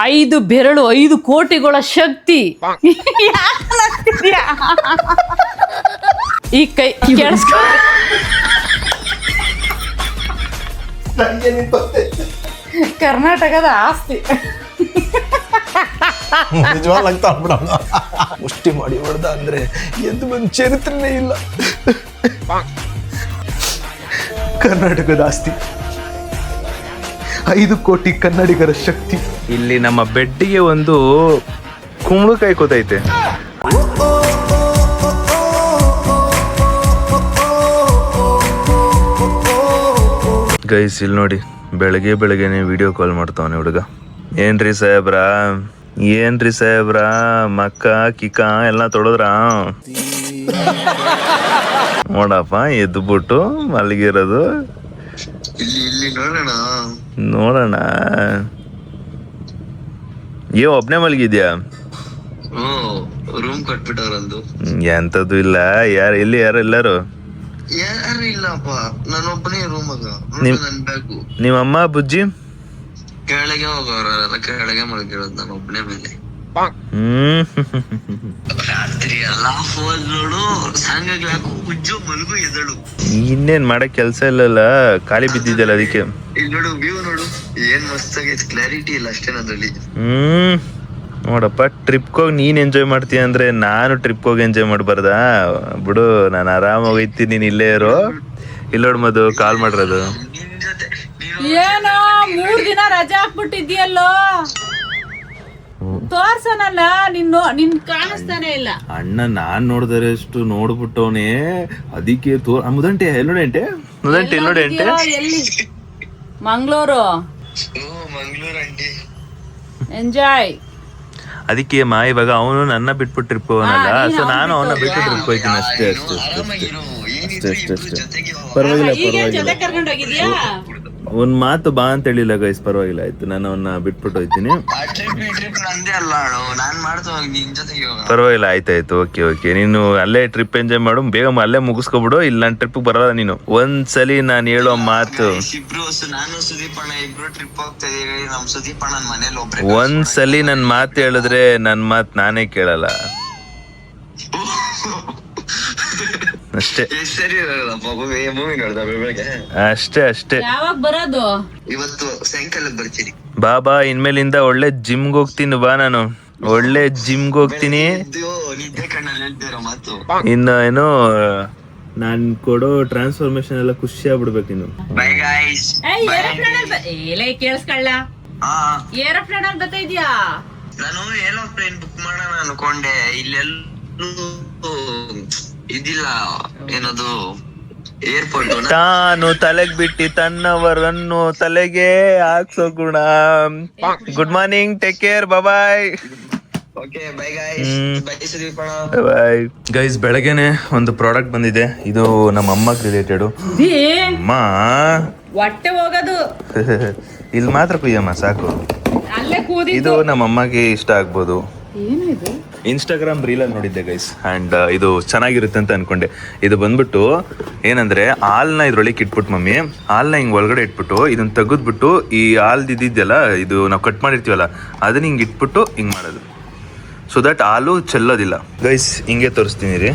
5 ಬೆರಳು 5 ಕೋಟಿಗಳ ಶಕ್ತಿ. ಈ ಕೈ ಕೇಳಿಸ್ಕೊ. ಕರ್ನಾಟಕದ ಆಸ್ತಿ. ನಿಜವಾಗ್ಲೂ ಆಗ್ತಾ ಬಿಡೋಣ. ಮುಷ್ಟಿ ಮಾಡಿ ಹೊಡೆದ ಅಂದ್ರೆ ಎದ್ದು ಬಂದು ಚರಿತ್ರೆನೇ ಇಲ್ಲ. ಕರ್ನಾಟಕದ ಆಸ್ತಿ 5 ಕೋಟಿ ಕನ್ನಡಿಗರ ಶಕ್ತಿ. ಇಲ್ಲಿ ನಮ್ಮ ಬೆಡ್ಡಿಗೆ ಒಂದು ಕುಂಬಳಕಾಯಿ ಕೂತೈತೆ. ಗೈಸ್ ಇಲ್ಲಿ ನೋಡಿ, ಬೆಳಗ್ಗೆನೆ ವಿಡಿಯೋ ಕಾಲ್ ಮಾಡ್ತಾವನೆ ಹುಡುಗ. ಏನ್ರಿ ಸಾಹೇಬ್ರ ಮಕ್ಕ ಕಿಕ್ಕ ಎಲ್ಲ ತೊಡದ್ರ ನೋಡಪ್ಪ, ಎದ್ಬಿಟ್ಟು ಮಲಗಿರೋದು. ನೋಡೋಣ. ಒಬ್ನೇ ಮಲಗಿದ್ಯಾ? ರೂಮ್ ಕಟ್ಬಿಟ್ಟವ್ರಂದು. ಎಂತದ್ದು ಇಲ್ಲ. ಯಾರು ಎಲ್ಲಾರು? ಯಾರು ಇಲ್ಲಪ್ಪ, ನಾನೊಬ್ಬನೇ ರೂಮಾಗ. ನನ್ ಬ್ಯಾಗು ನಿಮ್ಮಮ್ಮ ಬುಜ್ಜಿ ಕೆಳಗೆ ಹೋಗವ್ರ, ಕೆಳಗೆ ಮಲಗಿರೋದು, ನಾನು ಒಬ್ಬನೇ ಮೇಲೆ. ರಾತ್ರಿ ಎಲ್ಲಾ ಫೋನ್ ನೋಡು, ಸಾಂಗ್ ಹಾಕು, ಉಜ್ಜು ಮಲಗು ಎದಳು. ಇನ್ನೇನ್ ಮಾಡಕ್ ಕೆಲ್ಸ ಇಲ್ಲಲ್ಲ, ಖಾಲಿ ಬಿದ್ದಿದ್ದಲ್ಲ ಅದಕ್ಕೆ. ಇಲ್ಲಿ ನೋಡು, ವ್ಯೂ ನೋಡು, ಏನ್ ಮಸ್ತ್ ಆಗೈತೆ. ಕ್ಲಾರಿಟಿ ಇಲ್ಲ ಅಷ್ಟೇ ಅದ್ರಲ್ಲಿ. ನೋಡಪ್ಪ, ಟ್ರಿಪ್ಗೆ ಹೋಗಿ ನೀನ್ ಎಂಜಾಯ್ ಮಾಡ್ತೀಯ ಅಂದ್ರೆ ನಾನು ಟ್ರಿಪ್ಗೆ ಹೋಗಿ ಎಂಜಾಯ್ ಮಾಡ್ಬಾರ್ದಾ? ಬಿಡು, ನಾನು ಆರಾಮಾಗಿ ಹೋಯ್ತೀನಿ, ನೀನ್ ಇಲ್ಲೇ ಇರೋ. ಇಲ್ಲೋಡ್ ಮದು ಕಾಲ್ ಮಾಡಿರೋದು. ನಿನ್ ಜೊತೆ ಏನೋ 3 ದಿನ ರಜಾ ಹಾಕ್ಬಿಟ್ಟಿದ್ಯಲ್ಲೋ, ತೋರ್ಸನಲ್ಲ. ನಿನ್ ಕಾಣಿಸ್ತಾನೆ ಇಲ್ಲ. ಅಣ್ಣ ನಾನ್ ನೋಡಿದಷ್ಟು ನೋಡ್ಬಿಟ್ಟವನೇ, ಅದಕ್ಕೆ ಮುದಂಟೆ ಎಲ್ಲೋಡೆಂಟೆ ಎಲ್ಲಿ? ಮಂಗ್ಳೂರು. ಮಂಗ್ಳೂರ್ ಅಂಟಿ ಎಂಜಾಯ್. ಅದಕ್ಕೆ ಇವಾಗ ಅವನು ನನ್ನ ಬಿಟ್ಬಿಟ್ಟು ಟ್ರಿಪ್ ಹೋಗೋನಲ್ಲ, ಸೊ ನಾನು ಅವನ್ನ ಬಿಟ್ಟು ಟ್ರಿಪ್ ಹೋಗ್ತೀನಿ ಅಷ್ಟೇ. ಪರವಾಗಿಲ್ಲ. ಒಂದ್ ಮಾತು ಬಾ ಅಂತ ಹೇಳಿಲ್ಲ ಗೈಸ್, ಪರವಾಗಿಲ್ಲ, ಆಯ್ತು, ನಾನು ಅವನ್ನ ಬಿಟ್ಬಿಟ್ಟು ಹೋಗ್ತೀನಿ. ಪರವಾಗಿಲ್ಲ, ಆಯ್ತಾಯ್ತು, ಓಕೆ. ನೀನು ಅಲ್ಲೇ ಟ್ರಿಪ್ ಎಂಜಾಯ್ ಮಾಡು, ಬೇಗ ಅಲ್ಲೇ ಮುಗಿಸ್ಕೊಬಿಡು. ಇಲ್ಲ ನಾನು ಟ್ರಿಪ್ ಬರಲ್ಲ ನೀನು. ಒಂದ್ಸಲಿ ನಾನು ಹೇಳೋ ಮಾತು, ಒಂದ್ಸಲಿ ನನ್ ಮಾತು ಹೇಳಿದ್ರೆ ನನ್ ಮಾತು ನಾನೇ ಕೇಳಲ್ಲ ಅಷ್ಟೇ. ಅಷ್ಟೇ. ಯಾವಾಗ ಬರೋದು? ಇವತ್ತು ಸಾಯಂಕಾಲ ಬರ್ತೀನಿ. ಬಾ, ಇನ್ಮೇಲಿಂದ ಒಳ್ಳೆ ಜಿಮ್ಗೆ ಹೋಗ್ತೀನಿ. ಬಾ, ನಾನು ಒಳ್ಳೆ ಜಿಮ್ಗೆ ಹೋಗ್ತೀನಿ. ನಿದ್ದೆ ಕಣ್ಣಲ್ಲಿ ಹೇಳ್ತಿರೋ ಮಾತು. ಇನ್ನು ಏನು ನಾನ್ ಕೊಡೋ ಟ್ರಾನ್ಸ್ಫಾರ್ಮೇಶನ್ ಎಲ್ಲ ಖುಷಿ ಆಗ್ಬಿಡ್ಬೇಕು ಇನ್ನು. Bye guys. ಕೇಳಿಸ್ಕೊಳ್ಳ, ಏರೋಪ್ಲೇನ್ ಅಲ್ಲಿ ಬರ್ತಾ ಇದ್ಯಾ? ನಾನು ಏರೋಪ್ಲೇನ್ ಬುಕ್ ಮಾಡೋಣ ಅನ್ಕೊಂಡೆ. ಇಲ್ಲೆಲ್ಲೂ ಇದಿಲ್ಲ, ಏನದು ಏರ್ಪೋರ್ಟ್. ತಾನು ತಲೆಗ್ ಬಿಟ್ಟಿ ತನ್ನವರನ್ನು ತಲೆಗೆ ಹಾಕ್ಸೋ ಗುಣ. Good morning, take care, bye. Okay, bye guys. Bye Sudeep ಅಣ್ಣ. Bye guys. ಬೆಳಗ್ಗೆನೆ ಒಂದು ಪ್ರಾಡಕ್ಟ್ ಬಂದಿದೆ. ಇದು ನಮ್ಮ ಅಮ್ಮಗ್ ರಿಲೇಟೆಡ್. ಅಮ್ಮ ಹೊಟ್ಟೆ ಹೋಗೋದು ಇಲ್ಲಿ ಮಾತ್ರ ಕುಯ್ಯಮ್ಮ, ಸಾಕು. ಅಲ್ಲೇ ಕೂದಿ. ಇದು ನಮ್ಮ ಅಮ್ಮಗೆ ಇಷ್ಟ ಆಗ್ಬೋದು. ಏನಿದು? ಇನ್ಸ್ಟಾಗ್ರಾಮ್ ರೀಲಲ್ಲಿ ನೋಡಿದ್ದೆ ಗೈಸ್, ಆ್ಯಂಡ್ ಇದು ಚೆನ್ನಾಗಿರುತ್ತೆ ಅಂತ ಅನ್ಕೊಂಡೆ. ಇದು ಬಂದ್ಬಿಟ್ಟು ಏನಂದ್ರೆ, ಹಾಲ್ನ ಇದ್ರೊಳಗೆ ಇಟ್ಬಿಟ್ಟು ಮಮ್ಮಿ, ಹಾಲ್ನ ಹಿಂಗೆ ಒಳಗಡೆ ಇಟ್ಬಿಟ್ಟು ಇದನ್ನ ತೆಗೆದ್ಬಿಟ್ಟು ಈ ಹಾಲ್ದಿದ್ದಿದ್ದೆಲ್ಲ ಇದು ನಾವು ಕಟ್ ಮಾಡಿರ್ತೀವಲ್ಲ ಅದನ್ನ ಹಿಂಗೆ ಇಟ್ಬಿಟ್ಟು ಹಿಂಗೆ ಮಾಡೋದು, ಸೊ ದಟ್ ಹಾಲು ಚೆಲ್ಲೋದಿಲ್ಲ. ಗೈಸ್ ಹಿಂಗೆ ತೋರಿಸ್ತೀನಿ ರೀ.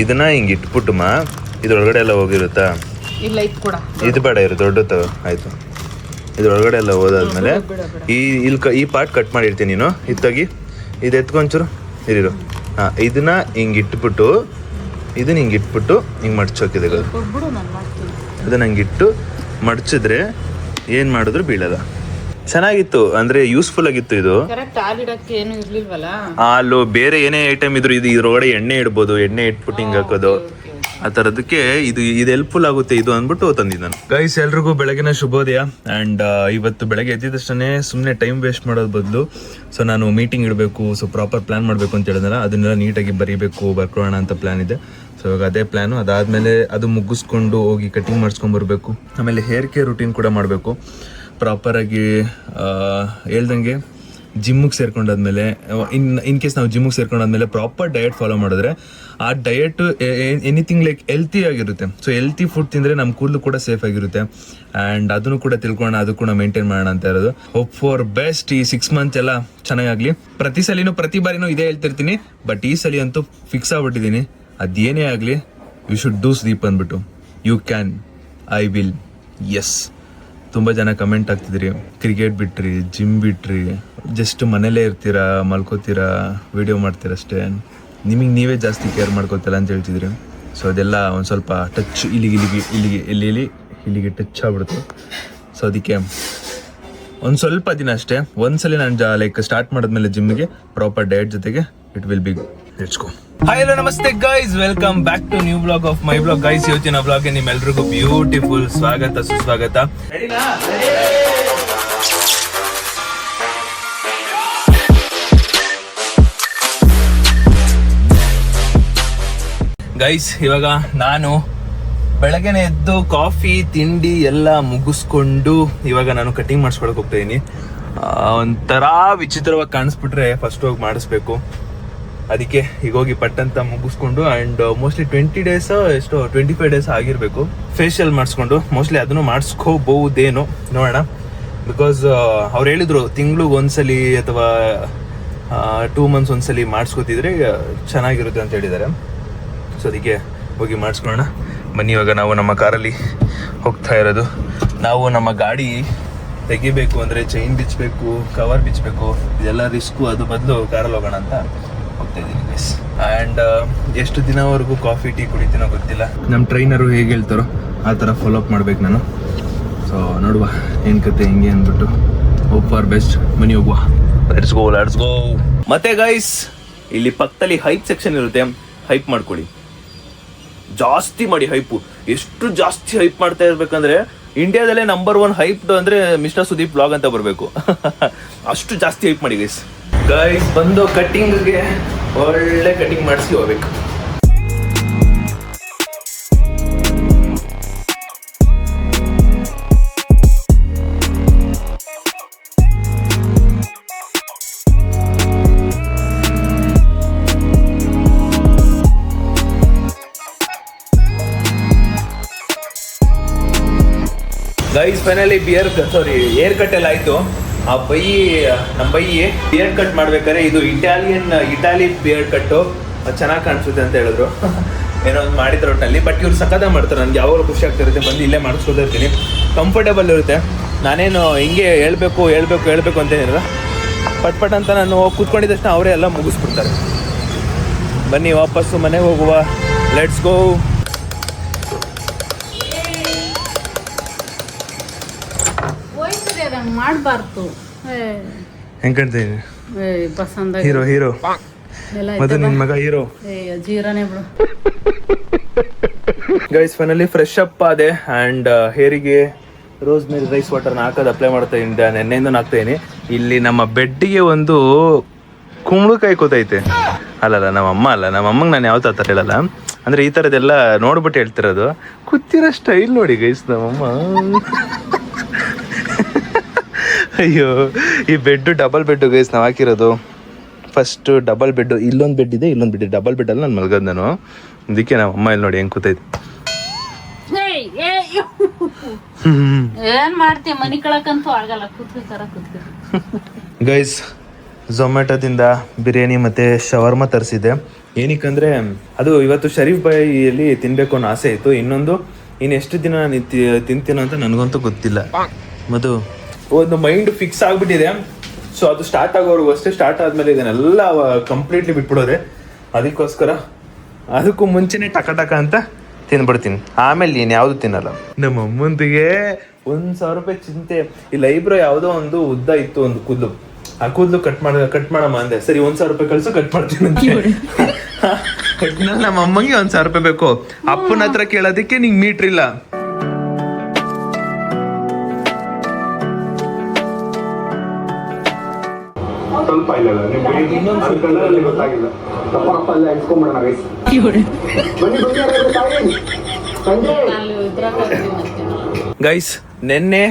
ಇದನ್ನ ಹಿಂಗೆ ಇಟ್ಬಿಟ್ಟು ಇದ್ರೊಳಗಡೆ ಎಲ್ಲ ಹೋಗಿರುತ್ತಾ? ಇಲ್ಲ, ಇದು ಕೂಡ ಇದು ಬೇಡ, ಇರು ದೊಡ್ಡ ಆಯ್ತು. ಇದ್ರೊಳಗಡೆ ಎಲ್ಲ ಹೋದಾದ್ಮೇಲೆ ಈ ಪಾರ್ಟ್ ಕಟ್ ಮಾಡಿರ್ತೀನಿ ನೀನು. ಇದು ತೆಗಿ, ಇದು ಎತ್ಕೊಂಚೂರು ಇರಿರು. ಇದನ್ನ ಹಿಂಗೆ ಇಟ್ಬಿಟ್ಟು ಹಿಂಗೆ ಮಡ್ಚೋಕಿದೆ. ಅದನ್ನ ಹಂಗೆ ಇಟ್ಟು ಮಡ್ಚಿದ್ರೆ ಏನು ಮಾಡಿದ್ರು ಬೀಳಲ್ಲ. ಚೆನ್ನಾಗಿತ್ತು, ಅಂದ್ರೆ ಯೂಸ್ಫುಲ್ ಆಗಿತ್ತು. ಇದು ಹಾಲು ಬೇರೆ ಏನೇ ಐಟಮ್ ಇದ್ರು ಇದ್ರೊಳಗಡೆ ಎಣ್ಣೆ ಇಡ್ಬೋದು, ಎಣ್ಣೆ ಇಟ್ಬಿಟ್ಟು ಹಿಂಗೆ ಹಾಕೋದು, ಆ ಥರದಕ್ಕೆ ಇದು ಹೆಲ್ಪ್ಫುಲ್ ಆಗುತ್ತೆ ಇದು ಅಂದ್ಬಿಟ್ಟು ತಂದಿದ್ದು ನಾನು. ಗೈಸ್ ಎಲ್ರಿಗೂ ಬೆಳಗಿನ ಶುಭೋದಯ. ಆ್ಯಂಡ್ ಇವತ್ತು ಬೆಳಗ್ಗೆ ಎದ್ದಿದ್ದಷ್ಟೇ ಸುಮ್ಮನೆ ಟೈಮ್ ವೇಸ್ಟ್ ಮಾಡೋದು ಬದಲು, ಸೊ ನಾನು ಮೀಟಿಂಗ್ ಇಡಬೇಕು, ಸೊ ಪ್ರಾಪರ್ ಪ್ಲ್ಯಾನ್ ಮಾಡಬೇಕು ಅಂತ ಹೇಳಿದ್ರೆ ಅದನ್ನೆಲ್ಲ ನೀಟಾಗಿ ಬರ್ಕೊಳ್ಳೋಣ ಅಂತ ಪ್ಲ್ಯಾನ್ ಇದೆ. ಸೊ ಇವಾಗ ಅದೇ ಪ್ಲ್ಯಾನು. ಅದಾದಮೇಲೆ ಅದು ಮುಗಿಸ್ಕೊಂಡು ಹೋಗಿ ಕಟಿಂಗ್ ಮಾಡಿಸ್ಕೊಂಬರ್ಬೇಕು. ಆಮೇಲೆ ಹೇರ್ ಕೇರ್ ರುಟೀನ್ ಕೂಡ ಮಾಡಬೇಕು ಪ್ರಾಪರಾಗಿ. ಹೇಳ್ದಂಗೆ ಜಿಮ್ಮಿಗೆ ಸೇರ್ಕೊಂಡಾದ್ಮೇಲೆ ಇನ್ ಕೇಸ್ ನಾವು ಜಿಮ್ಮಿಗೆ ಸೇರ್ಕೊಂಡಾದ್ಮೇಲೆ ಪ್ರಾಪರ್ ಡಯಟ್ ಫಾಲೋ ಮಾಡಿದ್ರೆ ಆ ಡಯಟ್ ಎನಿಥಿಂಗ್ ಲೈಕ್ ಹೆಲ್ತಿ ಆಗಿರುತ್ತೆ. ಸೊ ಹೆಲ್ತಿ ಫುಡ್ ತಿಂದರೆ ನಮ್ಮ ಕೂದಲು ಕೂಡ ಸೇಫ್ ಆಗಿರುತ್ತೆ. ಆ್ಯಂಡ್ ಅದನ್ನು ಕೂಡ ತಿಳ್ಕೊಳ್ಳೋಣ, ಅದು ಕೂಡ ಮೇಂಟೈನ್ ಮಾಡೋಣ ಅಂತ ಇರೋದು. Hope for best. ಈ 6 ಮಂತ್ಸ್ ಎಲ್ಲ ಚೆನ್ನಾಗಾಗಲಿ. ಪ್ರತಿ ಬಾರಿನೂ ಇದೇ ಹೇಳ್ತಿರ್ತೀನಿ, ಬಟ್ ಈ ಸಲ ಅಂತೂ ಫಿಕ್ಸ್ ಆಗ್ಬಿಟ್ಟಿದ್ದೀನಿ. ಅದೇನೇ ಆಗಲಿ ಯು ಶುಡ್ ಡೂ ಸ್ಲೀಪ್ ಅಂದ್ಬಿಟ್ಟು. You can, I will, yes. ತುಂಬ ಜನ ಕಮೆಂಟ್ ಆಗ್ತಿದ್ರಿ, ಕ್ರಿಕೆಟ್ ಬಿಟ್ರಿ, ಜಿಮ್ ಬಿಟ್ರಿ, ಜಸ್ಟ್ ಮನೇಲೇ ಇರ್ತೀರಾ, ಮಲ್ಕೋತೀರಾ, ವಿಡಿಯೋ ಮಾಡ್ತೀರಾ ಅಷ್ಟೇ, ನಿಮಗೆ ನೀವೇ ಜಾಸ್ತಿ ಕೇರ್ ಮಾಡ್ಕೋತಿಲ್ಲ ಅಂತ ಹೇಳ್ತಿದ್ರಿ. ಸೊ ಅದೆಲ್ಲ ಒಂದು ಸ್ವಲ್ಪ ಟಚ್ ಇಲ್ಲಿಗೆ ಟಚ್ ಆಗ್ಬಿಡ್ತು. ಸೊ ಅದಕ್ಕೆ ಒಂದು ಸ್ವಲ್ಪ ದಿನ ಅಷ್ಟೇ, ಒಂದ್ಸಲಿ ನಾನು ಲೈಕ್ ಸ್ಟಾರ್ಟ್ ಮಾಡಿದ್ಮೇಲೆ ಜಿಮ್ಗೆ ಪ್ರಾಪರ್ ಡಯಟ್ ಜೊತೆಗೆ it will be let's go. Hi hello namaste guys, welcome back to new blog of my blog. Guys ಇವತ್ತಿನ ಬ್ಲಾಗ್ಗೆ ನಿಮ್ಮೆಲ್ರಿಗೂ ಬ್ಯೂಟಿಫುಲ್ ಸ್ವಾಗತ ಸುಸ್ವಾಗತ. ಗೈಸ್ ಇವಾಗ ನಾನು ಬೆಳಗ್ಗೆನೆ ಎದ್ದು ಕಾಫಿ ತಿಂಡಿ ಎಲ್ಲ ಮುಗಿಸ್ಕೊಂಡು ಇವಾಗ ನಾನು ಕಟಿಂಗ್ ಮಾಡಿಸ್ಕೊಳಕ್ ಹೋಗ್ತಾ ಇದೀನಿ. ಒಂಥರ ವಿಚಿತ್ರವಾಗಿ ಕಾಣಿಸ್ಬಿಟ್ರೆ ಫಸ್ಟ್ ಹೋಗಿ ಮಾಡಿಸ್ಬೇಕು. ಅದಕ್ಕೆ ಈಗ ಹೋಗಿ ಪಟ್ಟಂತ ಮುಗಿಸ್ಕೊಂಡು ಆ್ಯಂಡ್ ಮೋಸ್ಟ್ಲಿ 20 days ಎಷ್ಟೋ 25 days ಆಗಿರಬೇಕು ಫೇಶಿಯಲ್ ಮಾಡಿಸ್ಕೊಂಡು. ಮೋಸ್ಟ್ಲಿ ಅದನ್ನು ಮಾಡಿಸ್ಕೋಬಹುದೇನೋ, ನೋಡೋಣ. ಬಿಕಾಸ್ ಅವ್ರು ಹೇಳಿದ್ರು ತಿಂಗ್ಳಿಗೆ ಒಂದ್ಸಲಿ ಅಥವಾ 2 months ಒಂದ್ಸಲಿ ಮಾಡಿಸ್ಕೋತಿದ್ರೆ ಚೆನ್ನಾಗಿರುತ್ತೆ ಅಂತ ಹೇಳಿದ್ದಾರೆ. ಸೊ ಅದಕ್ಕೆ ಹೋಗಿ ಮಾಡಿಸ್ಕೊಳ್ಳೋಣ ಬನ್ನಿ. ಇವಾಗ ನಾವು ನಮ್ಮ ಕಾರಲ್ಲಿ ಹೋಗ್ತಾ ಇರೋದು. ನಾವು ನಮ್ಮ ಗಾಡಿ ತೆಗಿಬೇಕು ಅಂದರೆ ಚೈನ್ ಬಿಚ್ಚಬೇಕು, ಕವರ್ ಬಿಚ್ಚಬೇಕು, ಇದೆಲ್ಲ ರಿಸ್ಕು. ಅದು ಬದಲು ಕಾರಲ್ಲಿ ಹೋಗೋಣ ಅಂತ ಹೋಗ್ತಾ ಇದ್ದೀನಿ ಗೈಸ್. ಆ್ಯಂಡ್ ಎಷ್ಟು ದಿನವರೆಗೂ ಕಾಫಿ ಟೀ ಕುಡಿತೀನೋ ಗೊತ್ತಿಲ್ಲ. ನಮ್ಮ ಟ್ರೈನರು ಹೇಗೆ ಹೇಳ್ತಾರೋ ಆ ಥರ ಫಾಲೋ ಅಪ್ ಮಾಡ್ಬೇಕು ನಾನು. ಸೊ ನೋಡುವ ಏನು ಕತೆ ಹೆಂಗೆ ಅಂದ್ಬಿಟ್ಟು. ಹೋಪ್ ಫಾರ್ ಬೆಸ್ಟ್, ಮನಿ ಹೋಗುವ. Let's go. ಮತ್ತೆ ಗೈಸ್ ಇಲ್ಲಿ ಪಕ್ಕದಲ್ಲಿ ಹೈಪ್ ಸೆಕ್ಷನ್ ಇರುತ್ತೆ, ಹೈಪ್ ಮಾಡ್ಕೊಳ್ಳಿ, ಜಾಸ್ತಿ ಮಾಡಿ ಹೈಪು. ಎಷ್ಟು ಜಾಸ್ತಿ ಹೈಪ್ ಮಾಡ್ತಾ ಇರ್ಬೇಕಂದ್ರೆ ಇಂಡಿಯಾದಲ್ಲೇ ನಂಬರ್ 1 ಹೈಪ್ ಅಂದ್ರೆ ಮಿಸ್ಟರ್ ಸುದೀಪ್ ಬ್ಲಾಗ್ ಅಂತ ಬರಬೇಕು. ಅಷ್ಟು ಜಾಸ್ತಿ ಹೈಪ್ ಮಾಡಿ ಗೈಸ್ ಬಂದು ಕಟ್ಟಿಂಗ್ಗೆ ಒಳ್ಳೆ ಕಟಿಂಗ್ ಮಾಡಿಸಿ ಹೋಗ್ಬೇಕು. ಗೈಸ್ ಫೈನಲಿ ಏರ್ ಕಟ್ ಎಲ್ಲ ಆಯ್ತು. ಆ ನಮ್ಮ ಬಿಯರ್ ಕಟ್ ಮಾಡ್ಬೇಕಾದ್ರೆ ಇದು ಇಟಾಲಿ ಬಿಯರ್ ಕಟ್ಟು ಚೆನ್ನಾಗಿ ಕಾಣಿಸುತ್ತೆ ಅಂತ ಹೇಳಿದ್ರು. ಏನೋ ಒಂದು ಮಾಡಿದ್ರು ಒಟ್ಟಿನಲ್ಲಿ. ಬಟ್ ಇವ್ರು ಸಖತ್ತಾಗಿ ಮಾಡ್ತಾರೆ, ನನಗೆ ಯಾವಾಗ ಖುಷಿ ಆಗ್ತಿರುತ್ತೆ. ಬಂದು ಇಲ್ಲೇ ಮಾಡಿಸ್ಕೊತಿರ್ತೀನಿ, ಕಂಫರ್ಟೇಬಲ್ ಇರುತ್ತೆ. ನಾನೇನು ಹಿಂಗೆ ಹೇಳ್ಬೇಕು ಅಂತೇನಿಲ್ಲ, ಪಟ್ ಅಂತ ನಾನು ಕೂತ್ಕೊಂಡಿದ್ದಷ್ಟು ಅವರೇ ಎಲ್ಲ ಮುಗಿಸ್ಬಿಡ್ತಾರೆ. ಬನ್ನಿ ವಾಪಸ್ಸು ಮನೆಗೆ ಹೋಗುವ. Let's go. ಮಾಡಬಾರ್ದು ಹೆಂಗ್ ಕಾಣ್ತೀನಿ ಹೀರೋ ಮತ್ತೆ ನಿನ್ ಮಗ hero. Guys finally fresh up ಆದೆ ಆ್ಯಂಡ್ ಹೇರಿಗೆ ರೋಸ್ ಮೇರಿ ರೈಸ್ ವಾಟರ್ನ ಹಾಕೋದು ಅಪ್ಲೈ ಮಾಡ್ತಾ ಇದ್ದೆ. ನೆನ್ನೆಯಿಂದ ಹಾಕ್ತಾ ಇದೀನಿ. ಇಲ್ಲಿ ನಮ್ಮ ಬೆಡ್ಡಿಗೆ ಒಂದು ಕುಂಬಳಕಾಯಿ ಕೂತೈತೆ. ಅಲ್ಲಲ್ಲ ನಮ್ಮ ಅಮ್ಮಂಗೆ ನಾನು ಯಾವ ಥರ ಹೇಳಲ್ಲ, ಅಂದ್ರೆ ಈ ಥರದ್ದೆಲ್ಲ ನೋಡ್ಬಿಟ್ಟು ಹೇಳ್ತಿರೋದು. ಕೂತಿರೋ ಸ್ಟೈಲ್ ನೋಡಿ ಗೈಸ್ ನಮ್ಮಮ್ಮ. ಅಯ್ಯೋ ಈ ಬೆಡ್ಡು ಡಬಲ್ ಬೆಡ್ಡು ಗೈಸ್ ನಾವು ಹಾಕಿರೋದು. ಫಸ್ಟ್ ಡಬಲ್ ಬೆಡ್ಡು, ಇಲ್ಲೊಂದು ಬೆಡ್ ಇದೆ, ಡಬಲ್ ಬೆಡ್ಡಲ್ಲಿ ನಾನು ಮಲ್ಗೋದು ನಾನು. ಅದಕ್ಕೆ ನಮ್ಮ ಅಮ್ಮ ಇಲ್ಲಿ ನೋಡಿ ಹೆಂಗೆ ಕೂತೈತೆ. ಏನ್ ಮಾಡ್ತೀಯ, ಮನಿ ಕಳಕಂತೂ ಆಗಲ್ಲ. ಗೈಸ್ ಝೊಮ್ಯಾಟೋದಿಂದ ಬಿರಿಯಾನಿ ಮತ್ತು ಶವರ್ಮ ತರಿಸಿದ್ದೆ. ಏನಕ್ಕಂದರೆ ಅದು ಇವತ್ತು ಶರೀಫ್ ಬಾಯಿಯಲ್ಲಿ ತಿನ್ನಬೇಕು ಅನ್ನೋ ಆಸೆ ಇತ್ತು. ಇನ್ನೊಂದು ಎಷ್ಟು ದಿನ ನಾನು ತಿಂತೀನೋ ಅಂತ ನನಗಂತೂ ಗೊತ್ತಿಲ್ಲ. ಮತ್ತು ಒಂದು ಮೈಂಡ್ ಫಿಕ್ಸ್ ಆಗಿಬಿಟ್ಟಿದೆ. ಸೊ ಅದು ಸ್ಟಾರ್ಟ್ ಆಗೋವರೆಗೂ ಅಷ್ಟೇ. ಸ್ಟಾರ್ಟ್ ಆದಮೇಲೆ ಇದನ್ನೆಲ್ಲ ಕಂಪ್ಲೀಟ್ಲಿ ಬಿಟ್ಬಿಡೋದೆ. ಅದಕ್ಕೋಸ್ಕರ ಅದಕ್ಕೂ ಮುಂಚೆನೇ ಟಕ ಅಂತ ತಿನ್ಬಿಡ್ತೀನಿ. ಆಮೇಲೆ ನೀನು ಯಾವುದು ತಿನ್ನಲ್ಲ. ನಮ್ಮ ಅಮ್ಮಂದಿಗೆ 1,000 ರೂಪಾಯಿ ಚಿಂತೆ. ಇಲ್ಲಿ ಐಬ್ರೋ ಯಾವುದೋ ಒಂದು ಉದ್ದ ಇತ್ತು, ಒಂದು ಕೂದಲು. ಆ ಕೂದಲು ಕಟ್ ಮಾಡಮ್ಮ ಅಂದೆ. ಸರಿ 1,000 ರೂಪಾಯಿ ಕಳ್ಸು, ಕಟ್ ಮಾಡ್ತೀನಿ ಅಂತ. ನಮ್ಮ ಅಮ್ಮಂಗೆ 1,000 ರೂಪಾಯಿ ಬೇಕು. ಅಪ್ಪನ ಹತ್ರ ಕೇಳೋದಕ್ಕೆ ನಿಂಗೆ ಮೀಟ್ರ್ ಇಲ್ಲ. ಸ್ವಲ್ಪ ಇಲ್ಲ ಗೊತ್ತಾಗಿಲ್ಲ. ಗೈಸ್ ನೆನ್ನೆ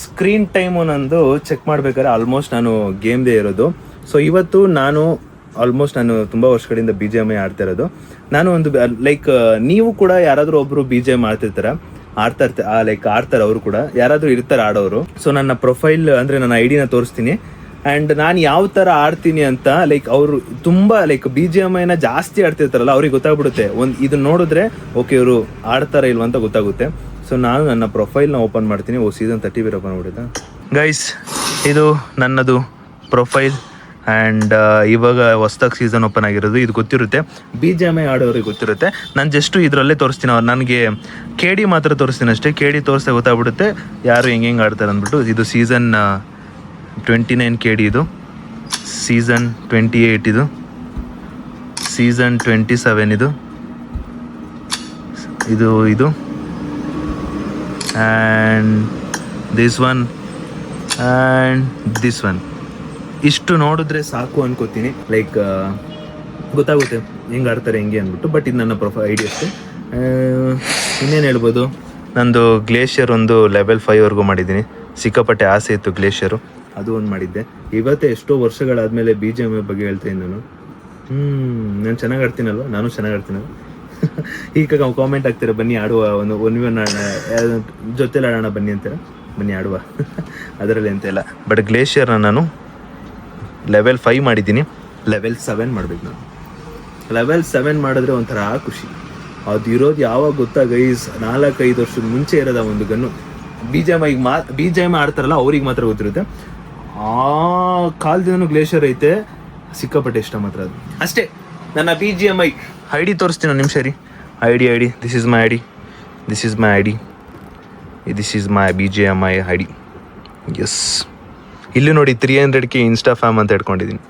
ಸ್ಕ್ರೀನ್ ಟೈಮು ನಂದು ಚೆಕ್ ಮಾಡ್ಬೇಕಾದ್ರೆ ಆಲ್ಮೋಸ್ಟ್ ನಾನು ಗೇಮ್ದೇ ಇರೋದು. ಸೊ ಇವತ್ತು ನಾನು ತುಂಬ ವರ್ಷಗಳಿಂದ BGMI ಆಡ್ತಾ ಇರೋದು. ನಾನು ಒಂದು ಲೈಕ್ ನೀವು ಕೂಡ ಯಾರಾದರೂ ಒಬ್ಬರು BGMI ಆಡ್ತಾರೆ ಅವರು ಕೂಡ ಯಾರಾದರೂ ಇರ್ತಾರೆ ಆಡೋರು. ಸೊ ನನ್ನ ಪ್ರೊಫೈಲ್ ಅಂದರೆ ನನ್ನ ID ನ ತೋರಿಸ್ತೀನಿ. ಆ್ಯಂಡ್ ನಾನು ಯಾವ ಥರ ಆಡ್ತೀನಿ ಅಂತ ಲೈಕ್ ಅವರು ತುಂಬ ಲೈಕ್ BGMIನ ಜಾಸ್ತಿ ಆಡ್ತಿರ್ತಾರಲ್ಲ ಅವ್ರಿಗೆ ಗೊತ್ತಾಗ್ಬಿಡುತ್ತೆ. ಇದನ್ನ ನೋಡಿದ್ರೆ ಓಕೆ ಇವರು ಆಡ್ತಾರ ಇಲ್ವ ಅಂತ ಗೊತ್ತಾಗುತ್ತೆ. ಸೊ ನಾನು ನನ್ನ ಪ್ರೊಫೈಲ್ನ ಓಪನ್ ಮಾಡ್ತೀನಿ. ಸೀಸನ್ 30 ಬೇರೆ ಓಪನ್ ಮಾಡಿದ್ದೆ ಗೈಸ್. ಇದು ನನ್ನದು ಪ್ರೊಫೈಲ್. ಆ್ಯಂಡ್ ಇವಾಗ ಹೊಸ್ದಾಗಿ ಸೀಸನ್ ಓಪನ್ ಆಗಿರೋದು. ಇದು ಗೊತ್ತಿರುತ್ತೆ, BGMI ಆಡೋರಿಗೆ ಗೊತ್ತಿರುತ್ತೆ. ನಾನು ಜಸ್ಟು ಇದರಲ್ಲೇ ತೋರಿಸ್ತೀನಿ. ನನಗೆ KD ಮಾತ್ರ ತೋರಿಸ್ತೀನಿ ಅಷ್ಟೇ. KD ತೋರಿಸ್ತಾ ಗೊತ್ತಾಗ್ಬಿಡುತ್ತೆ ಯಾರು ಹೆಂಗೆ ಆಡ್ತಾರೆ ಅಂದ್ಬಿಟ್ಟು. ಇದು ಸೀಸನ್ 29 KD, ಇದು ಸೀಸನ್ 28, ಇದು ಸೀಸನ್ 27, ಇದು ಆ್ಯಂಡ್ ದಿಸ್ ಒನ್. ಇಷ್ಟು ನೋಡಿದ್ರೆ ಸಾಕು ಅನ್ಕೋತೀನಿ. ಲೈಕ್ ಗೊತ್ತಾಗುತ್ತೆ ಹೆಂಗೆ ಆಡ್ತಾರೆ ಹೆಂಗೆ ಅಂದ್ಬಿಟ್ಟು. ಬಟ್ ಇದು ನನ್ನ ID ಅಷ್ಟೇ. ಇನ್ನೇನು ಹೇಳ್ಬೋದು, ನಂದು ಗ್ಲೇಷಿಯರ್ ಒಂದು ಲೆವೆಲ್ 5ವರೆಗೂ ಮಾಡಿದ್ದೀನಿ. ಸಿಕ್ಕಾಪಟ್ಟೆ ಆಸೆ ಇತ್ತು ಗ್ಲೇಷಿಯರು, ಅದು ಒಂದು ಮಾಡಿದ್ದೆ. ಇವತ್ತೇ ಎಷ್ಟೋ ವರ್ಷಗಳಾದಮೇಲೆ BGMI ಬಗ್ಗೆ ಹೇಳ್ತೀನಿ ನಾನು. ನಾನು ಚೆನ್ನಾಗಿ ಆಡ್ತೀನಲ್ವ, ನಾನು ಚೆನ್ನಾಗಿ ಆಡ್ತೀನಲ್ವ. ಈಗ ಕಾಮೆಂಟ್ ಆಗ್ತೀರ, ಬನ್ನಿ ಆಡುವ, ಒಂದು ಜೊತೆಲಿ ಆಡೋಣ ಬನ್ನಿ ಅಂತೀರ. ಬನ್ನಿ ಆಡುವ, ಅದರಲ್ಲಿ ಅಂತೆಲ್ಲ. ಬಟ್ ಗ್ಲೇಷಿಯರ್ನ ನಾನು ಲೆವೆಲ್ 5 ಮಾಡಿದ್ದೀನಿ. ಲೆವೆಲ್ 7 ಮಾಡ್ಬೇಕು ನಾನು. ಲೆವೆಲ್ 7 ಮಾಡಿದ್ರೆ ಒಂಥರ ಖುಷಿ. ಅದು ಇರೋದು ಯಾವಾಗ ಗೊತ್ತಾ ಗೈಸ್, 4-5 ವರ್ಷದ ಮುಂಚೆ ಇರೋದ ಒಂದು ಗನ್ನು. BGMI ಆಡ್ತಾರಲ್ಲ ಅವ್ರಿಗೆ ಮಾತ್ರ ಗೊತ್ತಿರುತ್ತೆ. ಆ ಕಾಲದಿಂದನೂ ಗ್ಲೇಷಿಯರ್ ಐತೆ, ಸಿಕ್ಕಾಪಟ್ಟೆ ಇಷ್ಟ ಮಾತ್ರ ಅದು ಅಷ್ಟೇ. ನನ್ನ BGMI ID ತೋರಿಸ್ತೀನಿ ಒಂದು ನಿಮಿಷ ರೀ. ID this is my ID, this is my BGMI ID. Yes, ಇಲ್ಲಿ ನೋಡಿ 300K ಇನ್ಸ್ಟಾ ಫ್ಯಾಮ್ ಅಂತ ಇಟ್ಕೊಂಡಿದ್ದೀನಿ.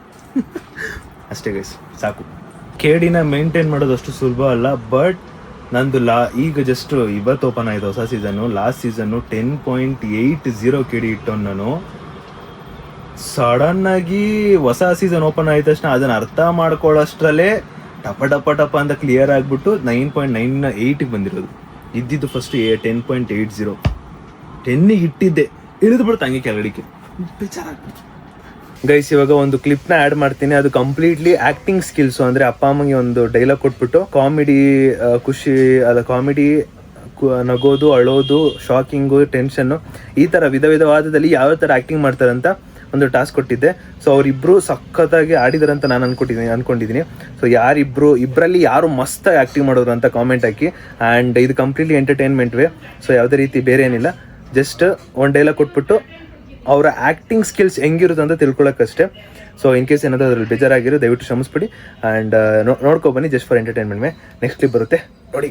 ಅಷ್ಟೇ ಗೈಸ್, ಸಾಕು. KDನ ಮೇಂಟೈನ್ ಮಾಡೋದು ಅಷ್ಟು ಸುಲಭ ಅಲ್ಲ. ಬಟ್ ನಂದು ಈಗ ಜಸ್ಟ್ ಇವತ್ತು ಓಪನ್ ಆಯಿತು ಹೊಸ ಸೀಸನ್ನು. ಲಾಸ್ಟ್ ಸೀಸನ್ನು 10.80 KD ಇಟ್ಟವನು ನಾನು. ಸಡನ್ನಾಗಿ ಹೊಸ ಸೀಸನ್ ಓಪನ್ ಆದ ತಕ್ಷಣ ಅದನ್ನು ಅರ್ಥ ಮಾಡ್ಕೊಳ್ಳೋಷ್ಟರಲ್ಲೇ ಟಪ ಅಂತ ಕ್ಲಿಯರ್ ಆಗಿಬಿಟ್ಟು 9.98 ಬಂದಿರೋದು. ಇದ್ದಿದ್ದು ಫಸ್ಟ್ 10.80. 10ಗೆ ಇಟ್ಟಿದ್ದೆ, ಇಳಿದ್ಬಿಡ್ತು ಹಂಗೆ ಕೆಳಗಡಿಕೆ. ಬೇಜಾರಾಗ್ಬಿಡ್ತು ಗೈಸ್. ಇವಾಗ ಒಂದು ಕ್ಲಿಪ್ನ ಆ್ಯಡ್ ಮಾಡ್ತೀನಿ. ಅದು ಕಂಪ್ಲೀಟ್ಲಿ ಆ್ಯಕ್ಟಿಂಗ್ ಸ್ಕಿಲ್ಸು. ಅಂದರೆ ಅಪ್ಪ ಅಮ್ಮಗೆ ಒಂದು ಡೈಲಾಗ್ ಕೊಟ್ಬಿಟ್ಟು ಕಾಮಿಡಿ, ಖುಷಿ, ಅಲ್ಲ ಕಾಮಿಡಿ, ನಗೋದು, ಅಳೋದು, ಶಾಕಿಂಗು, ಟೆನ್ಷನ್ನು, ಈ ಥರ ವಿಧವಾದದಲ್ಲಿ ಯಾವ ಥರ ಆ್ಯಕ್ಟಿಂಗ್ ಮಾಡ್ತಾರಂತ ಒಂದು ಟಾಸ್ಕ್ ಕೊಟ್ಟಿದ್ದೆ. ಸೊ ಅವರಿಬ್ಬರು ಸಖತ್ತಾಗಿ ಆಡಿದಾರಂತ ನಾನು ಅನ್ಕೊಂಡಿದ್ದೀನಿ. ಸೊ ಇಬ್ಬರಲ್ಲಿ ಯಾರು ಮಸ್ತಾಗಿ ಆ್ಯಕ್ಟಿಂಗ್ ಮಾಡೋರು ಅಂತ ಕಾಮೆಂಟ್ ಹಾಕಿ. ಆ್ಯಂಡ್ ಇದು ಕಂಪ್ಲೀಟ್ಲಿ ಎಂಟರ್ಟೈನ್ಮೆಂಟ್ ವೇ. ಸೊ ಯಾವುದೇ ರೀತಿ ಬೇರೆ ಏನಿಲ್ಲ, ಜಸ್ಟ್ ಒಂದು ಡೈಲಾಗ್ ಕೊಟ್ಬಿಟ್ಟು ಅವರ ಆ್ಯಕ್ಟಿಂಗ್ ಸ್ಕಿಲ್ಸ್ ಹೆಂಗಿರುತ್ತೆ ಅಂತ ತಿಳ್ಕೊಳ್ಳೋಕ್ಕಷ್ಟೇ. ಸೊ ಇನ್ ಕೇಸ್ ಏನಾದರೂ ಅದ್ರಲ್ಲಿ ಬೇಜಾರಾಗಿರೋ ದಯವಿಟ್ಟು ಕ್ಷಮಿಸ್ಬಿಡಿ. ಆ್ಯಂಡ್ ನೋಡ್ಕೊಬನ್ನಿ, ಜಸ್ಟ್ ಫಾರ್ ಎಂಟರ್ಟೈನ್ಮೆಂಟ್ ಮೇ. ನೆಕ್ಸ್ಟ್ ಕ್ಲಿಪ್ ಬರುತ್ತೆ ನೋಡಿ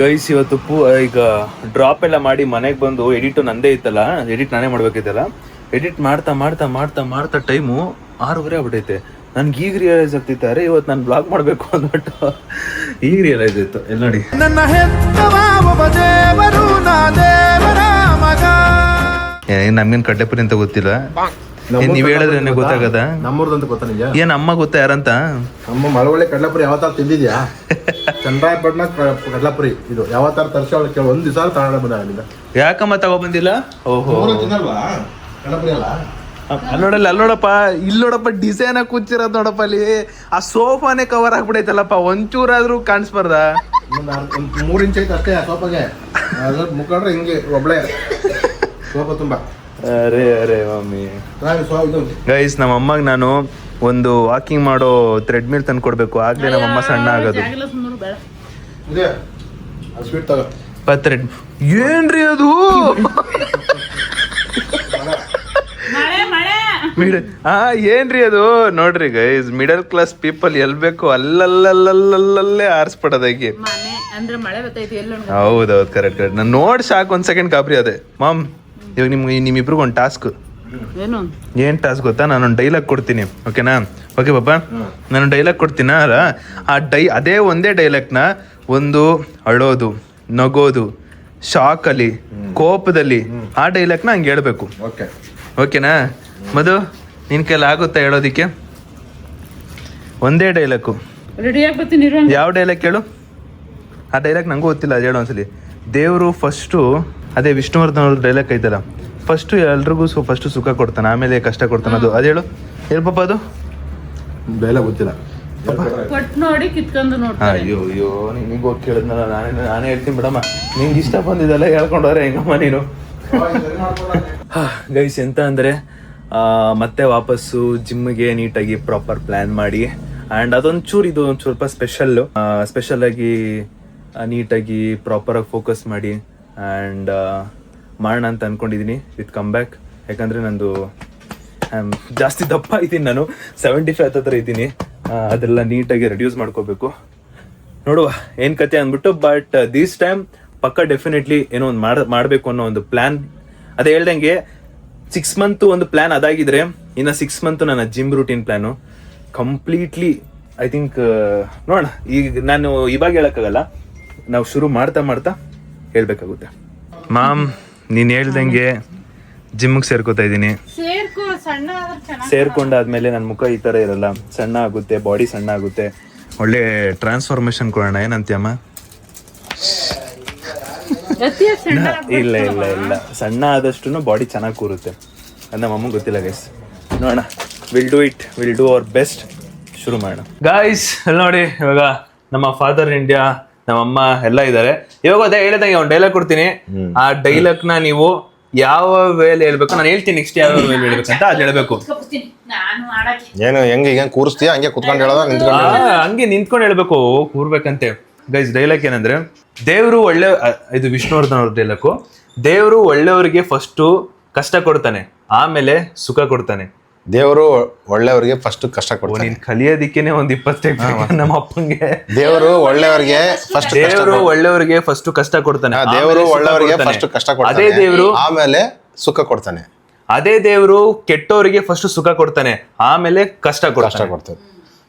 ಗೈಸ್. ಇವತ್ತು ಈಗ ಡ್ರಾಪ್ ಎಲ್ಲ ಮಾಡಿ ಮನೆಗೆ ಬಂದು ಎಡಿಟು ನಂದೇ ಇತ್ತಲ್ಲ, ಎಡಿಟ್ ನಾನೇ ಮಾಡ್ಬೇಕಿತ್ತಲ್ಲ. ಎಡಿಟ್ ಮಾಡ್ತಾ ಟೈಮು 6:30 ಆಗ್ಬಿಟ್ಟೈತೆ. ನನ್ಗೆ ಈಗ ರಿಯಲೈಸ್ ಆಗ್ತಿದ್ದಾರೆ ಇವತ್ತು ನಾನು ಬ್ಲಾಗ್ ಮಾಡಬೇಕು ಅಂದ್ಬಿಟ್ಟು. ಈಗ ರಿಯಲೈಸ್ ಆಯ್ತು. ಎಲ್ಲ ನೋಡಿ, ನಮ್ಗೇನು ಕಡ್ಲೆಪುರಿ ಅಂತ ಗೊತ್ತಿಲ್ಲ. ನೀವ್ ಹೇಳಿದ್ರೆ ನನಗೆ ಗೊತ್ತಾಗದ? ನಮ್ಮೂರ್ದಂತ ಗೊತ್ತಾ ನಿಜ? ಏನ್ ಅಮ್ಮ ಗೊತ್ತಾ ಯಾರಂತ? ನಮ್ಮ ಮಳವಳ್ಳಿ ಕಡ್ಲೆಪುರಿ ಯಾವತ್ತಾರು ತಿಂದಿದ್ಯಾ? ಚಂದ್ರಾಯಪಟ್ಟಣ ಕಡ್ಲೆಪುರಿ ಇದು ಯಾವತ್ತಾರು ತರ್ಸೋಳ ಕೇಳ. ಒಂದ್ ದಿವಸ ತಗೊಂಡ ಬಂದ. ಯಾಕಮ್ಮ ತಗೊಬಂದಿಲ್ಲ? ಓಹೋ, ತಿನ್ನಲ್ವಾ ಕಡ್ಲೆಪುರಿ ಅಲ್ಲ? ಅಲ್ಲೋಡಪ್ಪ, ಇಲ್ಲೋಡಪ್ಪ ಡಿಸೈನ್ ಕೂತಿರೋದು ನೋಡಪ್ಪ. ಅಲ್ಲಿ ಆ ಸೋಫಾನೇ ಕವರ್ ಆಗ್ಬಿಡೈತಲ್ಲಪ್ಪ, ಒಂಚೂರಾದ್ರೂ ಕಾಣಿಸ್ಬಾರ್ದ? 3 ಇಂಚ್ ಐತೆ ಅಷ್ಟೇ ಆ ಸೋಫಾಗೆ. ಮುಖಂಡ್ರೆ ಹಿಂಗೆ ಒಬ್ಳೆ ಸೋಫಾ ತುಂಬಾ. ಅರೆ ಮಮ್ಮಿ ಗೈಸ್, ನಮ್ಮ ಅಮ್ಮಗೆ ನಾನು ಒಂದು ವಾಕಿಂಗ್ ಮಾಡೋ ಥ್ರೆಡ್ ಮಿಲ್ ತಂದು ಕೊಡ್ಬೇಕು. ಆಗ್ಲೇ ನಮ್ಮಮ್ಮ ಸಣ್ಣ ಆಗೋದು. ಥ್ರೆಡ್ ಏನ್ರಿ ಅದು? ಏನ್ರಿ ಅದು? ನೋಡ್ರಿ guys, middle class people L ಬೇಕು ಅಲ್ಲಲ್ಲೇ ಆರಿಸ್ಬಿಡೋದಾಗಿ. ಹೌದೌದು, ಕರೆಕ್ಟ್. ನಾನು ನೋಡಿ ಸಾಕು, ಒಂದ್ ಸೆಕೆಂಡ್ ಕಾಪ್ರಿ ಅದೇ. ಮಾಮ್, ಇವಾಗ ನಿಮ್ಮಿಬ್ರಿಗೆ ಒಂದು ಟಾಸ್ಕ್. ಏನ್ ಟಾಸ್ಕ್ ಗೊತ್ತಾ? ನಾನೊಂದು ಡೈಲಾಗ್ ಕೊಡ್ತೀನಿ, ಓಕೆನಾ? ಓಕೆ ಪಾಪ, ನಾನು ಡೈಲಾಗ್ ಕೊಡ್ತೀನ ಅಲ್ಲ, ಅದೇ ಒಂದೇ ಡೈಲಾಗ್ನ ಒಂದು ಅಳೋದು, ನಗೋದು, ಶಾಕಲ್ಲಿ, ಕೋಪದಲ್ಲಿ, ಆ ಡೈಲಾಗ್ನ ಹಂಗೆ ಹೇಳ್ಬೇಕು. ಓಕೆನಾ ಮಧು? ನಿನ್ ಕೈಲಿ ಆಗುತ್ತಾ ಹೇಳೋದಿಕ್ಕೆ? ಒಂದೇ ಡೈಲಾಗು. ಯಾವ ಡೈಲಾಗ್ ಹೇಳು? ಆ ಡೈಲಾಗ್ ನಂಗೂ ಗೊತ್ತಿಲ್ಲ, ಅದು ಹೇಳೋ ಒಂದ್ಸಲಿ. ದೇವರು ಫಸ್ಟು, ಅದೇ ವಿಷ್ಣುವರ್ಧನ್ ಅವ್ರ ಡೈಲಾಗ್ ಐತಲ್ಲ, ಫಸ್ಟ್ ಎಲ್ರಿಗೂ ಫಸ್ಟ್ ಸುಖ ಕೊಡ್ತಾನೆ, ಆಮೇಲೆ ಕಷ್ಟ ಕೊಡ್ತಾನೆ. ಅದು ಹೇಳು ಪಾಪ ಅದು ಬೆಲೆ ಗೊತ್ತಿಲ್ಲ. ಕೊಟ್ಟು ನೋಡಿ ಕಿತ್ಕೊಂಡು ನೋಡ್ತಾರೆ. ಅಯ್ಯೋ ಅಯ್ಯೋ ನಿನಗೆ ಹೋಗಿ ಕೇಳಿದ್ನಲ್ಲ, ನಾನೇ ಹೇಳ್ತೀನಿ ಬಿಡಮ್ಮ. ನಿಂಗೆ ಇಷ್ಟ ಬಂದಿದ್ದಲ್ಲ ಹೇಳ್ಕೊಂಡವ್ರೆ ಹೆಂಗಮ್ಮ ನೀನು. ಗೈಸ್ ಎಂತ ಅಂದರೆ ಮತ್ತೆ ವಾಪಸ್ಸು ಜಿಮ್ಗೆ ನೀಟಾಗಿ ಪ್ರಾಪರ್ ಪ್ಲ್ಯಾನ್ ಮಾಡಿ, ಆ್ಯಂಡ್ ಅದೊಂಚೂರು ಇದು ಒಂದು ಸ್ವಲ್ಪ ಸ್ಪೆಷಲ್ಲಾಗಿ ನೀಟಾಗಿ ಪ್ರಾಪರಾಗಿ ಫೋಕಸ್ ಮಾಡಿ ಆ್ಯಂಡ್ ಮಾಡೋಣ ಅಂತ ಅಂದ್ಕೊಂಡಿದ್ದೀನಿ ವಿತ್ ಕಮ್ ಬ್ಯಾಕ್. ಯಾಕಂದರೆ ನಂದು ಜಾಸ್ತಿ ದಪ್ಪ ಇದ್ದೀನಿ, ನಾನು 75 ಹತ್ರ ಇದ್ದೀನಿ. ಅದೆಲ್ಲ ನೀಟಾಗಿ ರೆಡ್ಯೂಸ್ ಮಾಡ್ಕೋಬೇಕು. ನೋಡುವ ಏನು ಕತೆ ಅಂದ್ಬಿಟ್ಟು. ಬಟ್ ದಿಸ್ ಟೈಮ್ ಪಕ್ಕ ಡೆಫಿನೆಟ್ಲಿ ಏನೋ ಒಂದು ಮಾಡಬೇಕು ಅನ್ನೋ ಒಂದು ಪ್ಲ್ಯಾನ್. ಅದೇ ಹೇಳ್ದಂಗೆ 6 ಮಂತ್ ಒಂದು ಪ್ಲ್ಯಾನ್ ಅದಾಗಿದ್ರೆ ಇನ್ನು 6 ಮಂತ್ ನನ್ನ gym routine plan completely I think ನೋಡೋಣ. ಈಗ ನಾನು ಇವಾಗ ಹೇಳೋಕ್ಕಾಗಲ್ಲ, ನಾವು ಶುರು ಮಾಡ್ತಾ ಹೇಳಬೇಕಾಗುತ್ತೆ. ಮಾಮ್ ನೀನು ಹೇಳ್ದಂಗೆ ಜಿಮ್ಗೆ ಸೇರ್ಕೋತಾ ಇದ್ದೀನಿ. ಸಣ್ಣ ಆದ್ರೆ ಚೆನ್ನಾಗಿ ಸೇರ್ಕೊಂಡಾದ್ಮೇಲೆ ನನ್ನ ಮುಖ ಈ ಥರ ಇರಲ್ಲ, ಸಣ್ಣ ಆಗುತ್ತೆ, ಬಾಡಿ ಸಣ್ಣ ಆಗುತ್ತೆ, ಒಳ್ಳೆ ಟ್ರಾನ್ಸ್ಫಾರ್ಮೇಶನ್ ಕೊಡೋಣ. ಏನಂತೀಯಮ್ಮ? ಇಲ್ಲ ಇಲ್ಲ ಇಲ್ಲ, ಸಣ್ಣ ಆದಷ್ಟು ಬಾಡಿ ಚೆನ್ನಾಗಿ ಕೂರುತ್ತೆ. ಅದು ನಮ್ಮ ಅಮ್ಮಗೆ ಗೊತ್ತಿಲ್ಲ ಗೈಸ್. ನೋಡೋಣ, ವಿಲ್ ಡೂ ಅವರ್ ಬೆಸ್ಟ್. ಶುರು ಮಾಡೋಣ ಗಾಯ್ಸ್. ಅಲ್ಲಿ ನೋಡಿ, ಇವಾಗ ನಮ್ಮ ಫಾದರ್ ಇಂಡಿಯಾ, ನಮ್ಮ ಅಮ್ಮ ಎಲ್ಲ ಇದ್ದಾರೆ. ಇವಾಗ ಅದೇ ಹೇಳಿದಂಗೆ ಒಂದು ಡೈಲಾಗ್ ಕೊಡ್ತೀನಿ. ಆ ಡೈಲಾಗ್ನ ನೀವು ಯಾವ ವೇಲ್ ಹೇಳ್ಬೇಕು, ನಾನು ಹೇಳ್ತೀನಿ ನೆಕ್ಸ್ಟ್ ಯಾವ ವೇಲ್ ಹೇಳ್ಬೇಕಂತ ಅದು ಹೇಳ್ಬೇಕು. ಏನು ಹೆಂಗೆ ಈಗ ಕೂರಿಸ್ತೀಯ? ಹಂಗೆ ಕುತ್ಕೊಂಡು ಹೇಳೋದ? ಹಂಗೆ ನಿಂತ್ಕೊಂಡು ಹೇಳ್ಬೇಕು, ಕೂರ್ಬೇಕಂತೆ. ಗೈಸ್ ಡೈಲಾಗ್ ಏನಂದ್ರೆ, ದೇವರು ಒಳ್ಳೆ, ಇದು ವಿಷ್ಣುವರ್ಧನ್ ಅವ್ರ ಡೈಲಾಗು. ದೇವರು ಒಳ್ಳೆಯವರಿಗೆ ಫಸ್ಟು ಕಷ್ಟ ಕೊಡ್ತಾನೆ, ಆಮೇಲೆ ಸುಖ ಕೊಡ್ತಾನೆ. ದೇವರು ಒಳ್ಳೆಯವರಿಗೆ ಫಸ್ಟ್ ಕಷ್ಟ ಕೊಡ್ತಾನೆ. ನೀನ್ ಕಲಿಯೋದಿಕ್ಕೇನೆ ಒಂದ್ 20 ನಮ್ಮ ಅಪ್ಪಂಗೆ. ದೇವರು ಒಳ್ಳೆಯವರಿಗೆ ಫಸ್ಟ್ ಕಷ್ಟ ಕೊಡ್ತಾನೆ, ದೇವರು ಒಳ್ಳೆಯವರಿಗೆ ಫಸ್ಟ್ ಕಷ್ಟ ಕೊಡ್ತಾನೆ, ಅದೇ ದೇವರು ಆಮೇಲೆ ಸುಖ ಕೊಡ್ತಾನೆ. ಅದೇ ದೇವರು ಕೆಟ್ಟವರಿಗೆ ಫಸ್ಟ್ ಸುಖ ಕೊಡ್ತಾನೆ, ಆಮೇಲೆ ಕಷ್ಟ ಕೊಡ್ತಾನೆ.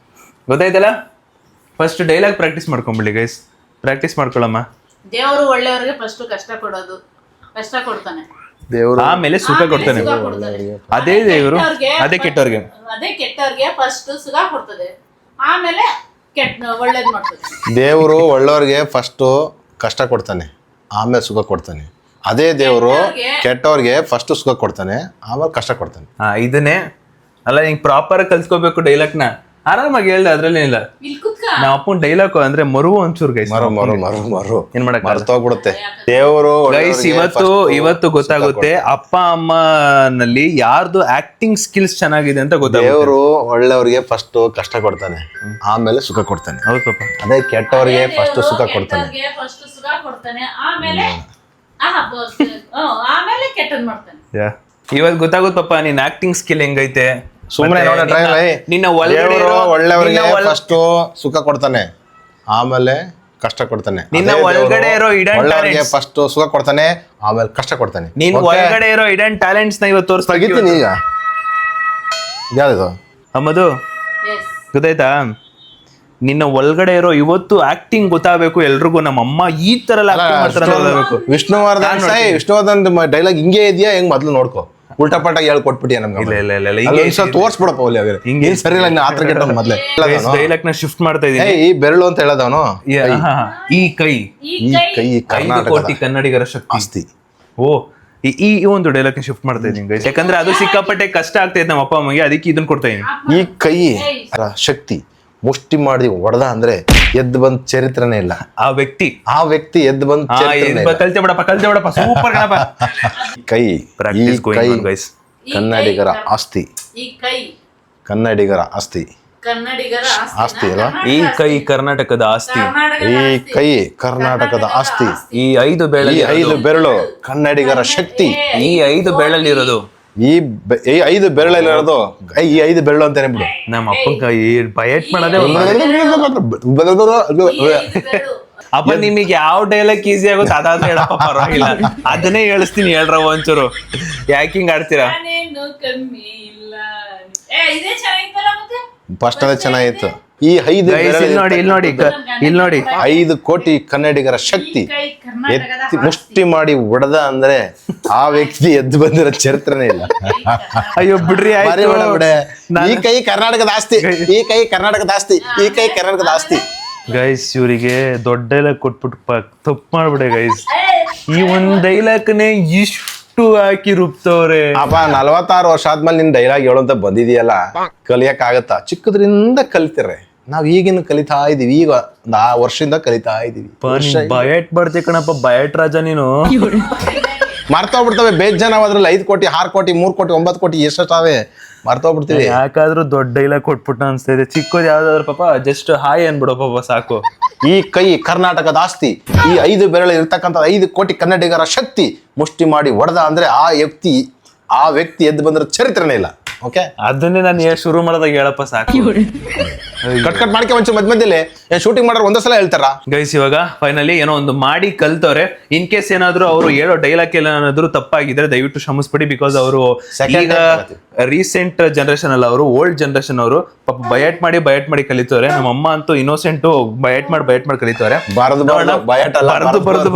ಗೊತ್ತಾಯ್ತಲ್ಲ? ಫಸ್ಟ್ ಡೈಲಾಗ್ ಪ್ರಾಕ್ಟೀಸ್ ಮಾಡ್ಕೊಂಬಿಡಿ ಗೈಸ್. ಪ್ರಾಕ್ಟೀಸ್ ಮಾಡ್ಕೊಳಮ್ಮ. ದೇವರು ಒಳ್ಳೆಯವರಿಗೆ ಫಸ್ಟ್ ಕಷ್ಟ ಕೊಡ್ತಾನೆ, ದೇವರು ಆಮೇಲೆ ಸುಖ ಕೊಡ್ತಾನೆ. ಅದೇ ದೇವರು ಅದೇ ಕೆಟ್ಟವ್ರಿಗೆ ಫಸ್ಟ್ ಸುಖ ಕೊಡ್ತದೆ, ಆಮೇಲೆ ಒಳ್ಳೇದ್ ಮಾಡ್ತದೆ. ದೇವರು ಒಳ್ಳೆಯವರಿಗೆ ಫಸ್ಟ್ ಕಷ್ಟ ಕೊಡ್ತಾನೆ, ಆಮೇಲೆ ಸುಖ ಕೊಡ್ತಾನೆ. ಅದೇ ದೇವರು ಕೆಟ್ಟವ್ರಿಗೆ ಫಸ್ಟ್ ಸುಖ ಕೊಡ್ತಾನೆ, ಆಮೇಲೆ ಕಷ್ಟ ಕೊಡ್ತಾನೆ. ಇದನ್ನೇ ಅಲ್ಲ, ಹಿಂಗ್ ಪ್ರಾಪರ್ ಕಲ್ಸ್ಕೋಬೇಕು ಡೈಲಾಗ್ನ. ಆರಾಮಾಗಿ ಹೇಳ್ದೆ, ಅದ್ರಲ್ಲೇನಿಲ್ಲ. ನಮ್ಮ ಅಪ್ಪನ ಡೈಲಾಗ್ ಅಂದ್ರೆ ಮರು ಒಂಚೂರು ಗೈಸ್, ಏನ್ ಮಾಡಕ್ ಮರ್ತೋಗ್ಬಿಡುತ್ತೆ. ದೇವರು ಗೈಸ್ ಇವತ್ತು ಗೊತ್ತಾಗುತ್ತೆ ಅಪ್ಪ ಅಮ್ಮನಲ್ಲಿ ಯಾರ್ದು ಆಕ್ಟಿಂಗ್ ಸ್ಕಿಲ್ಸ್ ಚೆನ್ನಾಗಿದೆ ಅಂತ ಗೊತ್ತಾಗುತ್ತೆ. ದೇವರು ಒಳ್ಳೆಯವರಿಗೆ ಫಸ್ಟ್ ಕಷ್ಟ ಕೊಡ್ತಾನೆ, ಆಮೇಲೆ ಸುಖ ಕೊಡ್ತಾನೆ. ಹೌದು ಪಾಪ. ಅದೇ ಕೆಟ್ಟವರಿಗೆ ಫಸ್ಟ್ ಸುಖ ಕೊಡ್ತಾನೆ, ಆಮೇಲೆ ಕೆಟ್ಟದ್ ಮಾಡ್ತಾನೆ. ಇವಾಗ ಗೊತ್ತಾಗುತ್ತೆ ಪಾಪ ನಿನ್ ಆಕ್ಟಿಂಗ್ ಸ್ಕಿಲ್ ಹೆಂಗೈತೆ. ಸುಮ್ಮನೆ ನಿನ್ನ ಒಳ್ಳೆಯವರಿಗೆ ಫಸ್ಟ್ ಸುಖ ಕೊಡ್ತಾನೆ, ಆಮೇಲೆ ಕಷ್ಟ ಕೊಡ್ತಾನೆ. ನಿನ್ನ ಒಳಗಡೆ ಇರೋ ಒಳ್ಳೆಯವರಿಗೆ ಫಸ್ಟ್ ಸುಖ ಕೊಡ್ತಾನೆ, ಆಮೇಲೆ ಕಷ್ಟ ಕೊಡ್ತಾನೆ. ನಿನ್ ಒಳಗಡೆ ಇರೋ ಇಡನ್ ಟ್ಯಾಲೆಂಟ್ಸ್ ನ ಇವತ್ತು ತೋರಿಸ್ತೀನಿ. ಈಗ ಯಾವ್ದು ಅಮ್ಮದು ಗೊತ್ತಾಯ್ತಾ? ನಿನ್ನ ಒಳಗಡೆ ಇರೋ ಇವತ್ತು ಆಕ್ಟಿಂಗ್ ಗೊತ್ತಾಗಬೇಕು ಎಲ್ರಿಗೂ. ನಮ್ಮ ಅಮ್ಮ ಈ ತರ ವಿಷ್ಣುವರ್ಧನ್ ಡೈಲಾಗ್ ಹಿಂಗೆ ಇದೆಯಾ, ಹೆಂಗ್ ಮೊದ್ಲು ನೋಡ್ಕೊ. ಉಲ್ಟಾ ಪಲ್ಟಾ ಹೇಳ್ಕೊಟ್ಬಿಟ್ಟಿಯ ನಮ್ಗೆ. ತೋರ್ಸ್ಬಿಡಪ್ಪ ಹಿಂಗೆ ಸರಿ ಇಲ್ಲ. ಆತರ ಕೆಟ್ಟ ಮೊದ್ಲೆ ಡೈಲಾಗ್ ನ ಶಿಫ್ಟ್ ಮಾಡ್ತಾ ಇದೀನಿ. ಈ ಬೆರಳು ಅಂತ ಹೇಳದವನು, ಈ ಕೈ ಕೋಟಿ ಕನ್ನಡಿಗರ ಶಕ್ತಿ ಆಸ್ತಿ. ಓ ಈ ಒಂದು ಡೈಲಾಗ್ ಶಿಫ್ಟ್ ಮಾಡ್ತಾ ಇದೀನಿ ಯಾಕಂದ್ರೆ ಅದು ಸಿಕ್ಕಾಪಟ್ಟೆ ಕಷ್ಟ ಆಗ್ತಾ ಇತ್ತು ನಮ್ಮ ಅಪ್ಪ ಅಮ್ಮಗೆ, ಅದಕ್ಕೆ ಇದನ್ನ ಕೊಡ್ತಾ ಇದೀನಿ. ಈ ಕೈ ಶಕ್ತಿ ಮುಷ್ಟಿ ಮಾಡಿ ಹೊಡೆದ ಅಂದ್ರೆ ಎದ್ದು ಬಂದ್ ಚರಿತ್ರನೇ ಇಲ್ಲ. ಆ ವ್ಯಕ್ತಿ ಎದ್ದು ಬಂದ್ ಕಲ್ತೆ ಬಿಡಪ್ಪ ಸೂಪರ್ ಗಣಪ. ಕೈ ಕನ್ನಡಿಗರ ಆಸ್ತಿ, ಕನ್ನಡಿಗರ ಆಸ್ತಿ ಅಲ್ಲ. ಈ ಕೈ ಕರ್ನಾಟಕದ ಆಸ್ತಿ, ಈ ಕೈ ಕರ್ನಾಟಕದ ಆಸ್ತಿ. ಈ 5 ಬೆರಳು ಕನ್ನಡಿಗರ ಶಕ್ತಿ. ಈ 5 ಬೆರಳಲ್ಲಿರೋದು, ಈ 5 ಬೆರಳಲ್ಲಿರೋದು ಈ 5 ಬೆರಳು ಅಂತಾನೆ ಬಿಡು. ನಮ್ಮ ಅಪ್ಪನ ಬಯಟ್ ಮಾಡೋದೇ ಅಪ್ಪ. ನಿಮಗೆ ಯಾವ ಡೈಲಾಗ್ ಈಸಿ ಆಗುತ್ತೆ ಅದಾದ್ರೆ ಹೇಳಪ್ಪ, ಪರವಾಗಿಲ್ಲ. ಅದನ್ನೇ ಹೇಳಿಸ್ತೀನಿ, ಹೇಳ್ರ ಒಂಚೂರು. ಯಾಕಿಂಗ್ ಆಡ್ತೀರಾ? ಫಸ್ಟ್ ಅದೇ ಚೆನ್ನಾಗಿತ್ತು. ಈ 5 ಇಲ್ಲಿ ನೋಡಿ 5 ಕೋಟಿ ಕನ್ನಡಿಗರ ಶಕ್ತಿ ಎತ್ತಿ ಮುಷ್ಟಿ ಮಾಡಿ ಹೊಡೆದ ಅಂದ್ರೆ ಆ ವ್ಯಕ್ತಿ ಎದ್ದು ಬಂದಿರೋ ಚರಿತ್ರನೇ ಇಲ್ಲ. ಅಯ್ಯೋ ಬಿಡ್ರಿ, ಈ ಕೈ ಕರ್ನಾಟಕದ ಆಸ್ತಿ, ಈ ಕೈ ಕರ್ನಾಟಕದ ಆಸ್ತಿ, ಈ ಕೈ ಕರ್ನಾಟಕದ ಆಸ್ತಿ. ಗೈಸ್ ಇವರಿಗೆ ದೊಡ್ಡ ಡೈಲಾಗ್ ಕೊಟ್ಬಿಟ್ಟು ತಪ್ಪು ಮಾಡ್ಬಿಡೆ ಗೈಸ್. ಈ ಒಂದ್ ಡೈಲಾಗ್ನೇ ಇಷ್ಟು ಹಿಟ್ಟು ಹಾಕಿ ರುಬ್ತವ್ರೆ. ಅಪ್ಪ 46 ವರ್ಷ ಆದ್ಮೇಲೆ ನಿನ್ ಡೈಲಾಗ್ ಹೇಳೋಂತ ಬಂದಿದೆಯಲ್ಲ, ಕಲಿಯಕ್ ಆಗತ್ತಾ? ಚಿಕ್ಕದ್ರಿಂದ ಕಲಿತಿರ್ರೆ. ನಾವ್ ಈಗಿನ ಕಲಿತಾ ಇದೀವಿ, ಈಗ ಒಂದು 6 ವರ್ಷದಿಂದ ಕಲಿತಾ ಇದೀವಿ. ಬಯಟ್ ಬರ್ತಿ ಕಣಪ್ಪ, ಬಯಟ್ ರಾಜ ನೀನು. ಮರ್ತೋಗ್ಬಿಡ್ತವೆ ಬೇಜಾನ್. ನಾವ್ ಅದ್ರಲ್ಲಿ 5 ಕೋಟಿ 6 ಕೋಟಿ 3 ಕೋಟಿ 9 ಕೋಟಿ ಎಷ್ಟಾವೆ ಮರ್ತೋಗ್ಬಿಡ್ತೀವಿ. ಯಾಕಾದ್ರೂ ದೊಡ್ಡ ಡೈಲಾಗ್ ಕೊಟ್ಬಿಟ್ಟ ಅನ್ಸ್ತಾ ಇದೆ. ಚಿಕ್ಕದ್ ಯಾವ್ದಾದ್ರು ಪಾಪ ಜಸ್ಟ್ ಹಾಯ್ ಅನ್ಬಿಡೋ ಪಾಪ ಸಾಕು. ಈ ಕೈ ಕರ್ನಾಟಕದ ಆಸ್ತಿ, ಈ 5 ಬೆರಳು ಇರ್ತಕ್ಕಂಥ 5 ಕೋಟಿ ಕನ್ನಡಿಗರ ಶಕ್ತಿ. ಮುಷ್ಟಿ ಮಾಡಿ ಹೊಡೆದ ಅಂದ್ರೆ ಆ ವ್ಯಕ್ತಿ ಎದ್ದು ಬಂದ್ರೆ ಚರಿತ್ರೆನೇ ಇಲ್ಲ. ಓಕೆ, ಅದನ್ನೇ ನಾನು ಶುರು ಮಾಡೋದಾಗ ಹೇಳಪ್ಪ ಸಾಕು. ಕಟ್ ಮಾಡ್ಕೆ ಮುಂಚೆ ಮಧ್ಯದಲ್ಲಿ ಶೂಟಿಂಗ್ ಮಾಡೋರು ಒಂದೇ ಸಲ ಹೇಳ್ತಾರ. ಗೈಸ್ ಇವಾಗ ಫೈನಲಿ ಏನೋ ಒಂದು ಮಾಡಿ ಕಲ್ತವ್ರೆ. ಇನ್ ಕೇಸ್ ಏನಾದ್ರು ಅವರು ಹೇಳೋ ಡೈಲಾಗ್ ಏನಾದ್ರು ತಪ್ಪಾಗಿದ್ರೆ ದಯವಿಟ್ಟು ಕ್ಷಮಿಸ್ಬಿಡಿ. ಬಿಕಾಸ್ ಅವರು ಈಗ ರೀಸೆಂಟ್ ಜನರೇಷನ್ ಅಲ್ಲ, ಅವರು ಓಲ್ಡ್ ಜನರೇಷನ್ ಅವರು. ಪಾಪ ಬಯಟ್ ಮಾಡಿ ಕಲಿತವ್ರೆ. ನಮ್ಮ ಅಮ್ಮ ಅಂತೂ ಇನ್ನೋಸೆಂಟ್ ಬಯಟ್ ಮಾಡಿ ಕಲಿತವ್ರೆ.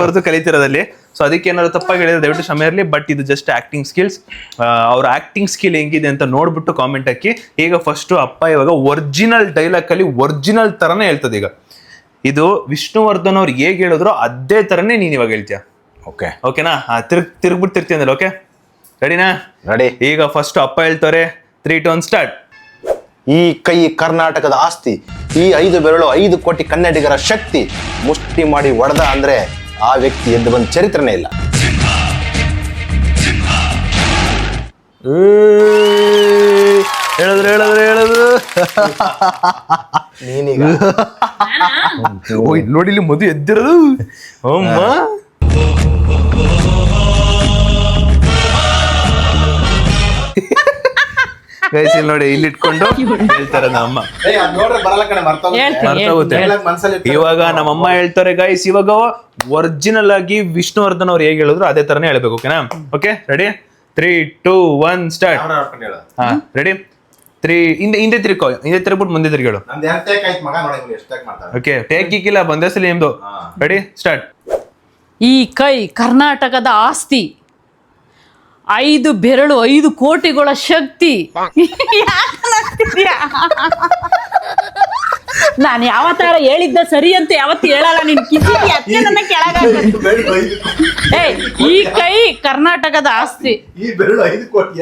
ಬರೆದು ಕಲಿತಿರೋದಲ್ಲಿ. ಸೊ ಅದಕ್ಕೆ ಏನಾದ್ರು ತಪ್ಪಾಗಿ ಹೇಳಿದ್ರೆ ದಯವಿಟ್ಟು ಕ್ಷಮೆ ಇರಲಿ. ಬಟ್ ಇದು ಜಸ್ಟ್ ಆಕ್ಟಿಂಗ್ ಸ್ಕಿಲ್ಸ್. ಅವ್ರ ಆಕ್ಟಿಂಗ್ ಸ್ಕಿಲ್ ಹೆಂಗಿದೆ ಅಂತ ನೋಡ್ಬಿಟ್ಟು ಕಾಮೆಂಟ್ ಹಾಕಿ. ಈಗ ಫಸ್ಟ್ ಅಪ್ಪ ಇವಾಗ ಒರಿಜಿನಲ್ ಡೈಲಾಗ್ ಅಲ್ಲಿ ಒರಿಜಿನಲ್ ತರನೇ ಹೇಳ್ತದೆ. ಈಗ ಇದು ವಿಷ್ಣುವರ್ಧನ್ ಅವ್ರು ಹೇಗೆ ಹೇಳಿದ್ರು ಅದೇ ತರನೇ ನೀನ್ ಇವಾಗ ಹೇಳ್ತೀಯ. ಓಕೆನಾ? ತಿರ್ಗ್ಬಿಡ್ತಿರ್ತೀಯ ಅಂದ್ರೆ. ಓಕೆ, ರೆಡಿನಾ? ರೆಡಿ. ಈಗ ಫಸ್ಟ್ ಅಪ್ಪ ಹೇಳ್ತಾರೆ, 3, 2, 1 ಸ್ಟಾರ್ಟ್. ಈ ಕೈ ಕರ್ನಾಟಕದ ಆಸ್ತಿ, ಈ 5 ಬೆರಳು 5 ಕೋಟಿ ಕನ್ನಡಿಗರ ಶಕ್ತಿ. ಮುಷ್ಟಿ ಮಾಡಿ ಹೊಡೆದ ಅಂದ್ರೆ ಆ ವ್ಯಕ್ತಿ ಎದ್ದು ಬಂದ ಚರಿತ್ರೆನೇ ಇಲ್ಲ. ಹೇಳಿದ್ರು ನೀನೀಗ ನೋಡಿ ಇಲ್ಲಿ ಮದುವೆ ಎದ್ದಿರೋದು ಅಮ್ಮ. ಗೈಸ್ ನೋಡಿ ಇಲ್ಲಿ ಇಟ್ಕೊಂಡು ಹೇಳ್ತಾರೆ ನಮ್ಮಮ್ಮ. ಇವಾಗ ನಮ್ಮಮ್ಮ ಹೇಳ್ತಾರೆ ಗೈಸ್. ಇವಾಗ ಒರಿಜಿನಲ್ ಆಗಿ ವಿಷ್ಣುವರ್ಧನ್ ಅವ್ರು ಹೇಗೆ ಹೇಳಿದ್ರು ಅದೇ ತರನೇ ಹೇಳ್ಬೇಕು. ಓಕೆನಾ? Okay, ready? 3, 2, 1 ಸ್ಟಾರ್ಟ್. ಹಾ, ರೆಡಿ? 3 ಹಿಂದೆ ತಿರ್ಗ್ಬಿಟ್ಟು ಮುಂದೆ ತಿರ್ಗೇಳು. ಓಕೆ, ಟೇಕ್ ಇಕ್ಕಿಲ್ಲ, ಬಂದೇ ಸಲ ನಿಮ್ದು. ರೆಡಿ? ಸ್ಟಾರ್ಟ್. ಈ ಕೈ ಕರ್ನಾಟಕದ ಆಸ್ತಿ, 5 ಬೆರಳು 5 ಕೋಟಿಗಳ ಶಕ್ತಿ. ನಾನು ಯಾವತ್ತಾರ ಹೇಳಿದ್ದ ಸರಿ ಅಂತ ಯಾವತ್ತು ಹೇಳಲ್ಲ. ನಿನ್ ಕಿಸಿ ಅತ್ತೆ ನನ್ನ ಕೆಳಗ. ಈ ಕೈ ಕರ್ನಾಟಕದ ಆಸ್ತಿ, ಈ ಬೆರಳು 5 ಕೋಟಿ.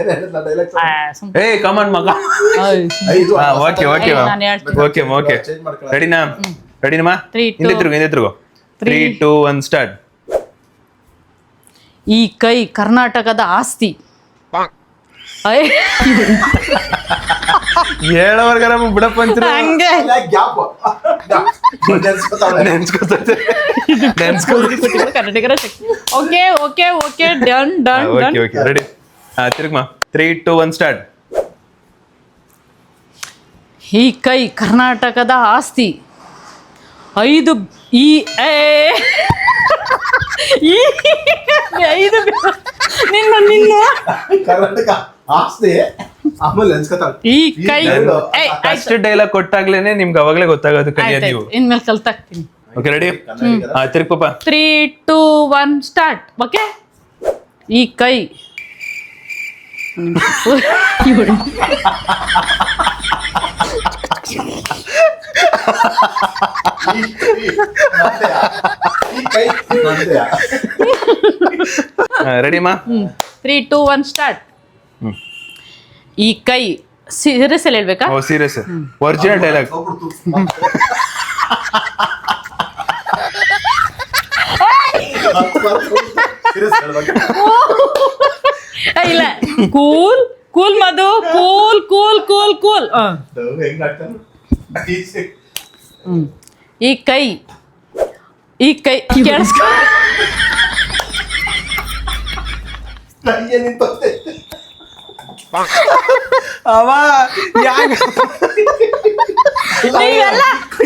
ಏ ಕಮನ್ ಮಗ. ಓಕೆ ರೆಡಿನಾ? ರೆಡಿನಮ್ಮ? ಹಿಂದೆ ತಿರುಗು. 3, 2, 1 ಸ್ಟಾರ್ಟ್. ಈ ಕೈ ಕರ್ನಾಟಕದ ಆಸ್ತಿ. ಹೇಳೋವರ್ಗಾರ ಬಿಡಪ್ಪ ಅಂತ ಹಂಗೆ ಕನ್ನಡಿಗರ ಶಕ್ತಿ. Okay done. ರೆಡಿ? ತಿರುಗಮ್ಮ. 3, 2, 1 ಸ್ಟಾರ್ಟ್. ಈ ಕೈ ಕರ್ನಾಟಕದ ಆಸ್ತಿ, 5 ಕರ್ನಾಟಕ ಆಸ್ತಿ. ಆಮೇಲೆ ಈ ಕೈ ಫಸ್ಟ್ ಡೈಲಾಗ್ ಕೊಟ್ಟಾಗ್ಲೇನೆ ನಿಮ್ಗೆ ಅವಾಗ್ಲೇ ಗೊತ್ತಾಗೋದು ಕಲಿಯೋದು ನೀವು. ಇನ್ಮೇಲೆ ಕಲ್ತಾಗ್ತೀನಿ. Okay, ready? ತಿರುಗ್ ಪಾಪ. 3, 2, 1 ಸ್ಟಾರ್ಟ್. ಓಕೆ, ಈ ಕೈ ರೆಡಿಮಾ? 3, 2, 1 ಸ್ಟಾರ್ಟ್. ಈ ಕೈ ಸೀರಿಯಸ್ ಅಲ್ಲಿ ಹೇಳ್ಬೇಕಾ? ಓ ಸೀರಿಯಸ್, ಒರಿಜಿನಲ್ ಡೈಲಾಗ್. ಇಲ್ಲ, ಕೂಲ್ ಮಧು, ಕೂಲ್. ಈ ಕೈ ಕೇಳಿಸ್ಕೊ.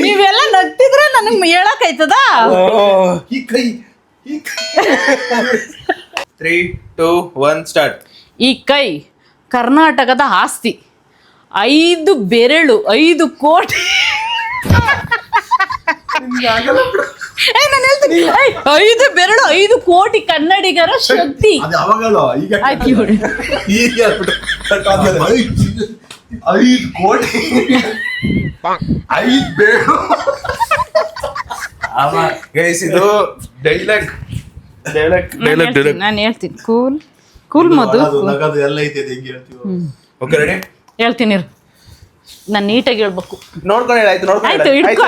ನೀವೆಲ್ಲ ನಗ್ತಿದ್ರೆ ನನಗೆ ಹೇಳಕ್ ಆಯ್ತದ? 3, 2, 1 ಸ್ಟಾರ್ಟ್. ಈ ಕೈ ಕರ್ನಾಟಕದ ಆಸ್ತಿ, 5 ಬೆರಳು 5 ಕೋಟಿ. ನಾನು ಹೇಳ್ತೀನಿ, 5 ಬೆರಳು 5 ಕೋಟಿ ಕನ್ನಡಿಗರ ಶಕ್ತಿ. ಆಯ್ತು ನೋಡಿ. 5 ಕೋಟಿ 5 ಬೆರಳು. ಗೈಸ್ ಇದು ಡೈಲಾಗ್. ನಾನು ಹೇಳ್ತೀನಿ, ಕೂಲ್. ಕೂಲ್ ಮಧು ನಗದು ಎಲ್ಲ ಐತೆ ಹೆಂಗೆ ಹೇಳ್ತೀವಿ. Okay ready? ಹೇಳ್ತೀನಿ ಇರು. ನಾನ್ ನೀಟಾಗಿ ಹೇಳ್ಬೇಕು. ನೋಡ್ಕೊಂಡು ಹೇಳಿ. ಆಯ್ತು ನೋಡ್ಕೊಂಡು ಆಯ್ತು ಹಿಡ್ಕೊ.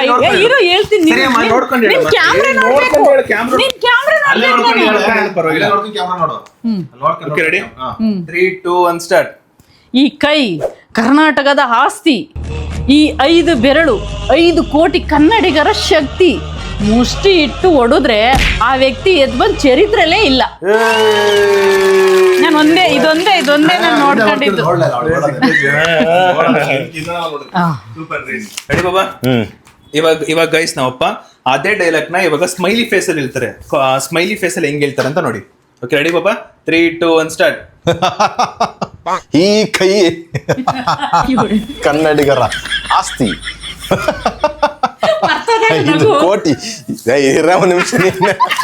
ಇರು ಹೇಳ್ತೀನಿ. ಸರಿ ಅಮ್ಮ, ನೋಡ್ಕೊಂಡು ಹೇಳು. ನಿನ್ ಕ್ಯಾಮ್ರಾ ನೋಡ್ಬೇಕು. ನಿನ್ ಕ್ಯಾಮ್ರಾ ನೋಡ್ಬೇಕು. ಪರವಾಗಿಲ್ಲ. ಕ್ಯಾಮ್ರಾ ನೋಡು. Okay ready? 3, 2, 1 ಸ್ಟಾರ್ಟ್. ಈ ಕೈ ಕರ್ನಾಟಕದ ಆಸ್ತಿ. ಈ 5 ಬೆರಳು 5 ಕೋಟಿ ಕನ್ನಡಿಗರ ಶಕ್ತಿ. ಮುಷ್ಟಿ ಇಟ್ಟು ಹೊಡೆದ್ರೆ ಆ ವ್ಯಕ್ತಿ ಎದ್ದು ಬಂದ್ ಚರಿತ್ರೆಲೇ ಇಲ್ಲ. ನಾನು ಇದೊಂದೇ ನಾನು ನೋಡ್ಕೊಂಡಿದ್ದು. ಸೂಪರ್ ರೆಡಿ ಬಾಬಾ? ಇವಾಗ ಗೈಸ್ ನಾವಪ್ಪ ಅದೇ ಡೈಲಾಗ್ ನ ಇವಾಗ ಸ್ಮೈಲಿ ಫೇಸ್ ಅಲ್ಲಿ ಹೇಳ್ತಾರೆ. ಸ್ಮೈಲಿ ಫೇಸ್ ಅಲ್ಲಿ ಹೆಂಗ್ ಹೇಳ್ತಾರೆ ಅಂತ ನೋಡಿ. ಓಕೆ ರೆಡಿ ಬಾಬಾ? 3, 2, 1 ಸ್ಟಾರ್ಟ್. ಈ ಕೈ ಕನ್ನಡಿಗರ ಆಸ್ತಿ. 5 ಕೋಟಿ. ಒಂದು ನಿಮಿಷ,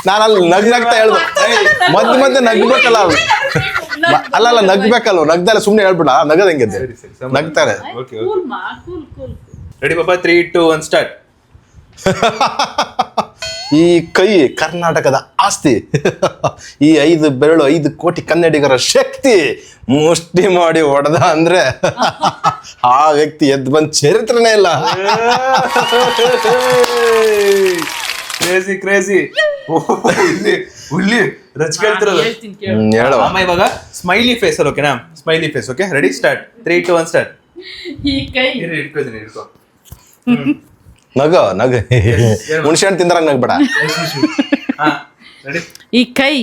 ನಾನು ಅಲ್ಲಿ ನಗ್ತಾ ಹೇಳ್ದೆ. ಮಧ್ಯೆ ನಗ್ಬೇಕಲ್ಲ ಅವ್ರು. ಅಲ್ಲ ನಗ್ಬೇಕಲ್ವ? ನಗ್ದಾರೆ ಸುಮ್ನೆ ಹೇಳ್ಬಿಡ. ನಗದ ಹೆಂಗಿದೆ? ನಗ್ತಾರೆ. ರೆಡಿ ಬಾಬಾ? 3, 2, 1 ಸ್ಟಾರ್ಟ್. ಈ ಕೈ ಕರ್ನಾಟಕದ ಆಸ್ತಿ. ಈ 5 ಬೆರಳು 5 ಕೋಟಿ ಕನ್ನಡಿಗರ ಶಕ್ತಿ. ಮುಷ್ಟಿ ಮಾಡಿ ಹೊಡೆದ ಅಂದ್ರೆ ಆ ವ್ಯಕ್ತಿ ಎದ್ದು ಬಂದ್ ಚರಿತ್ರೆನೇ ಇಲ್ಲ. Crazy crazy. ಹುಲ್ಲಿ ರಚ್ ಕೇಳ್ತಿರೋದು. ಹೇಳುವ ಅಮ್ಮ ಇವಾಗ ಸ್ಮೈಲಿ ಫೇಸ್ ಅಲ್ಲಿ. ಓಕೆನಾ? Smiley face. Okay ready start. 3, 2, 1 start. ಈ ಕೈ ಇಟ್ಕೋ. ನಗ ಹುಣಸೆ ಹಣ್ಣು ತಿಂದ್ರಂಗ್ ನಗ್ಬೇಡ. ರೆಡಿ? ಈ ಕೈ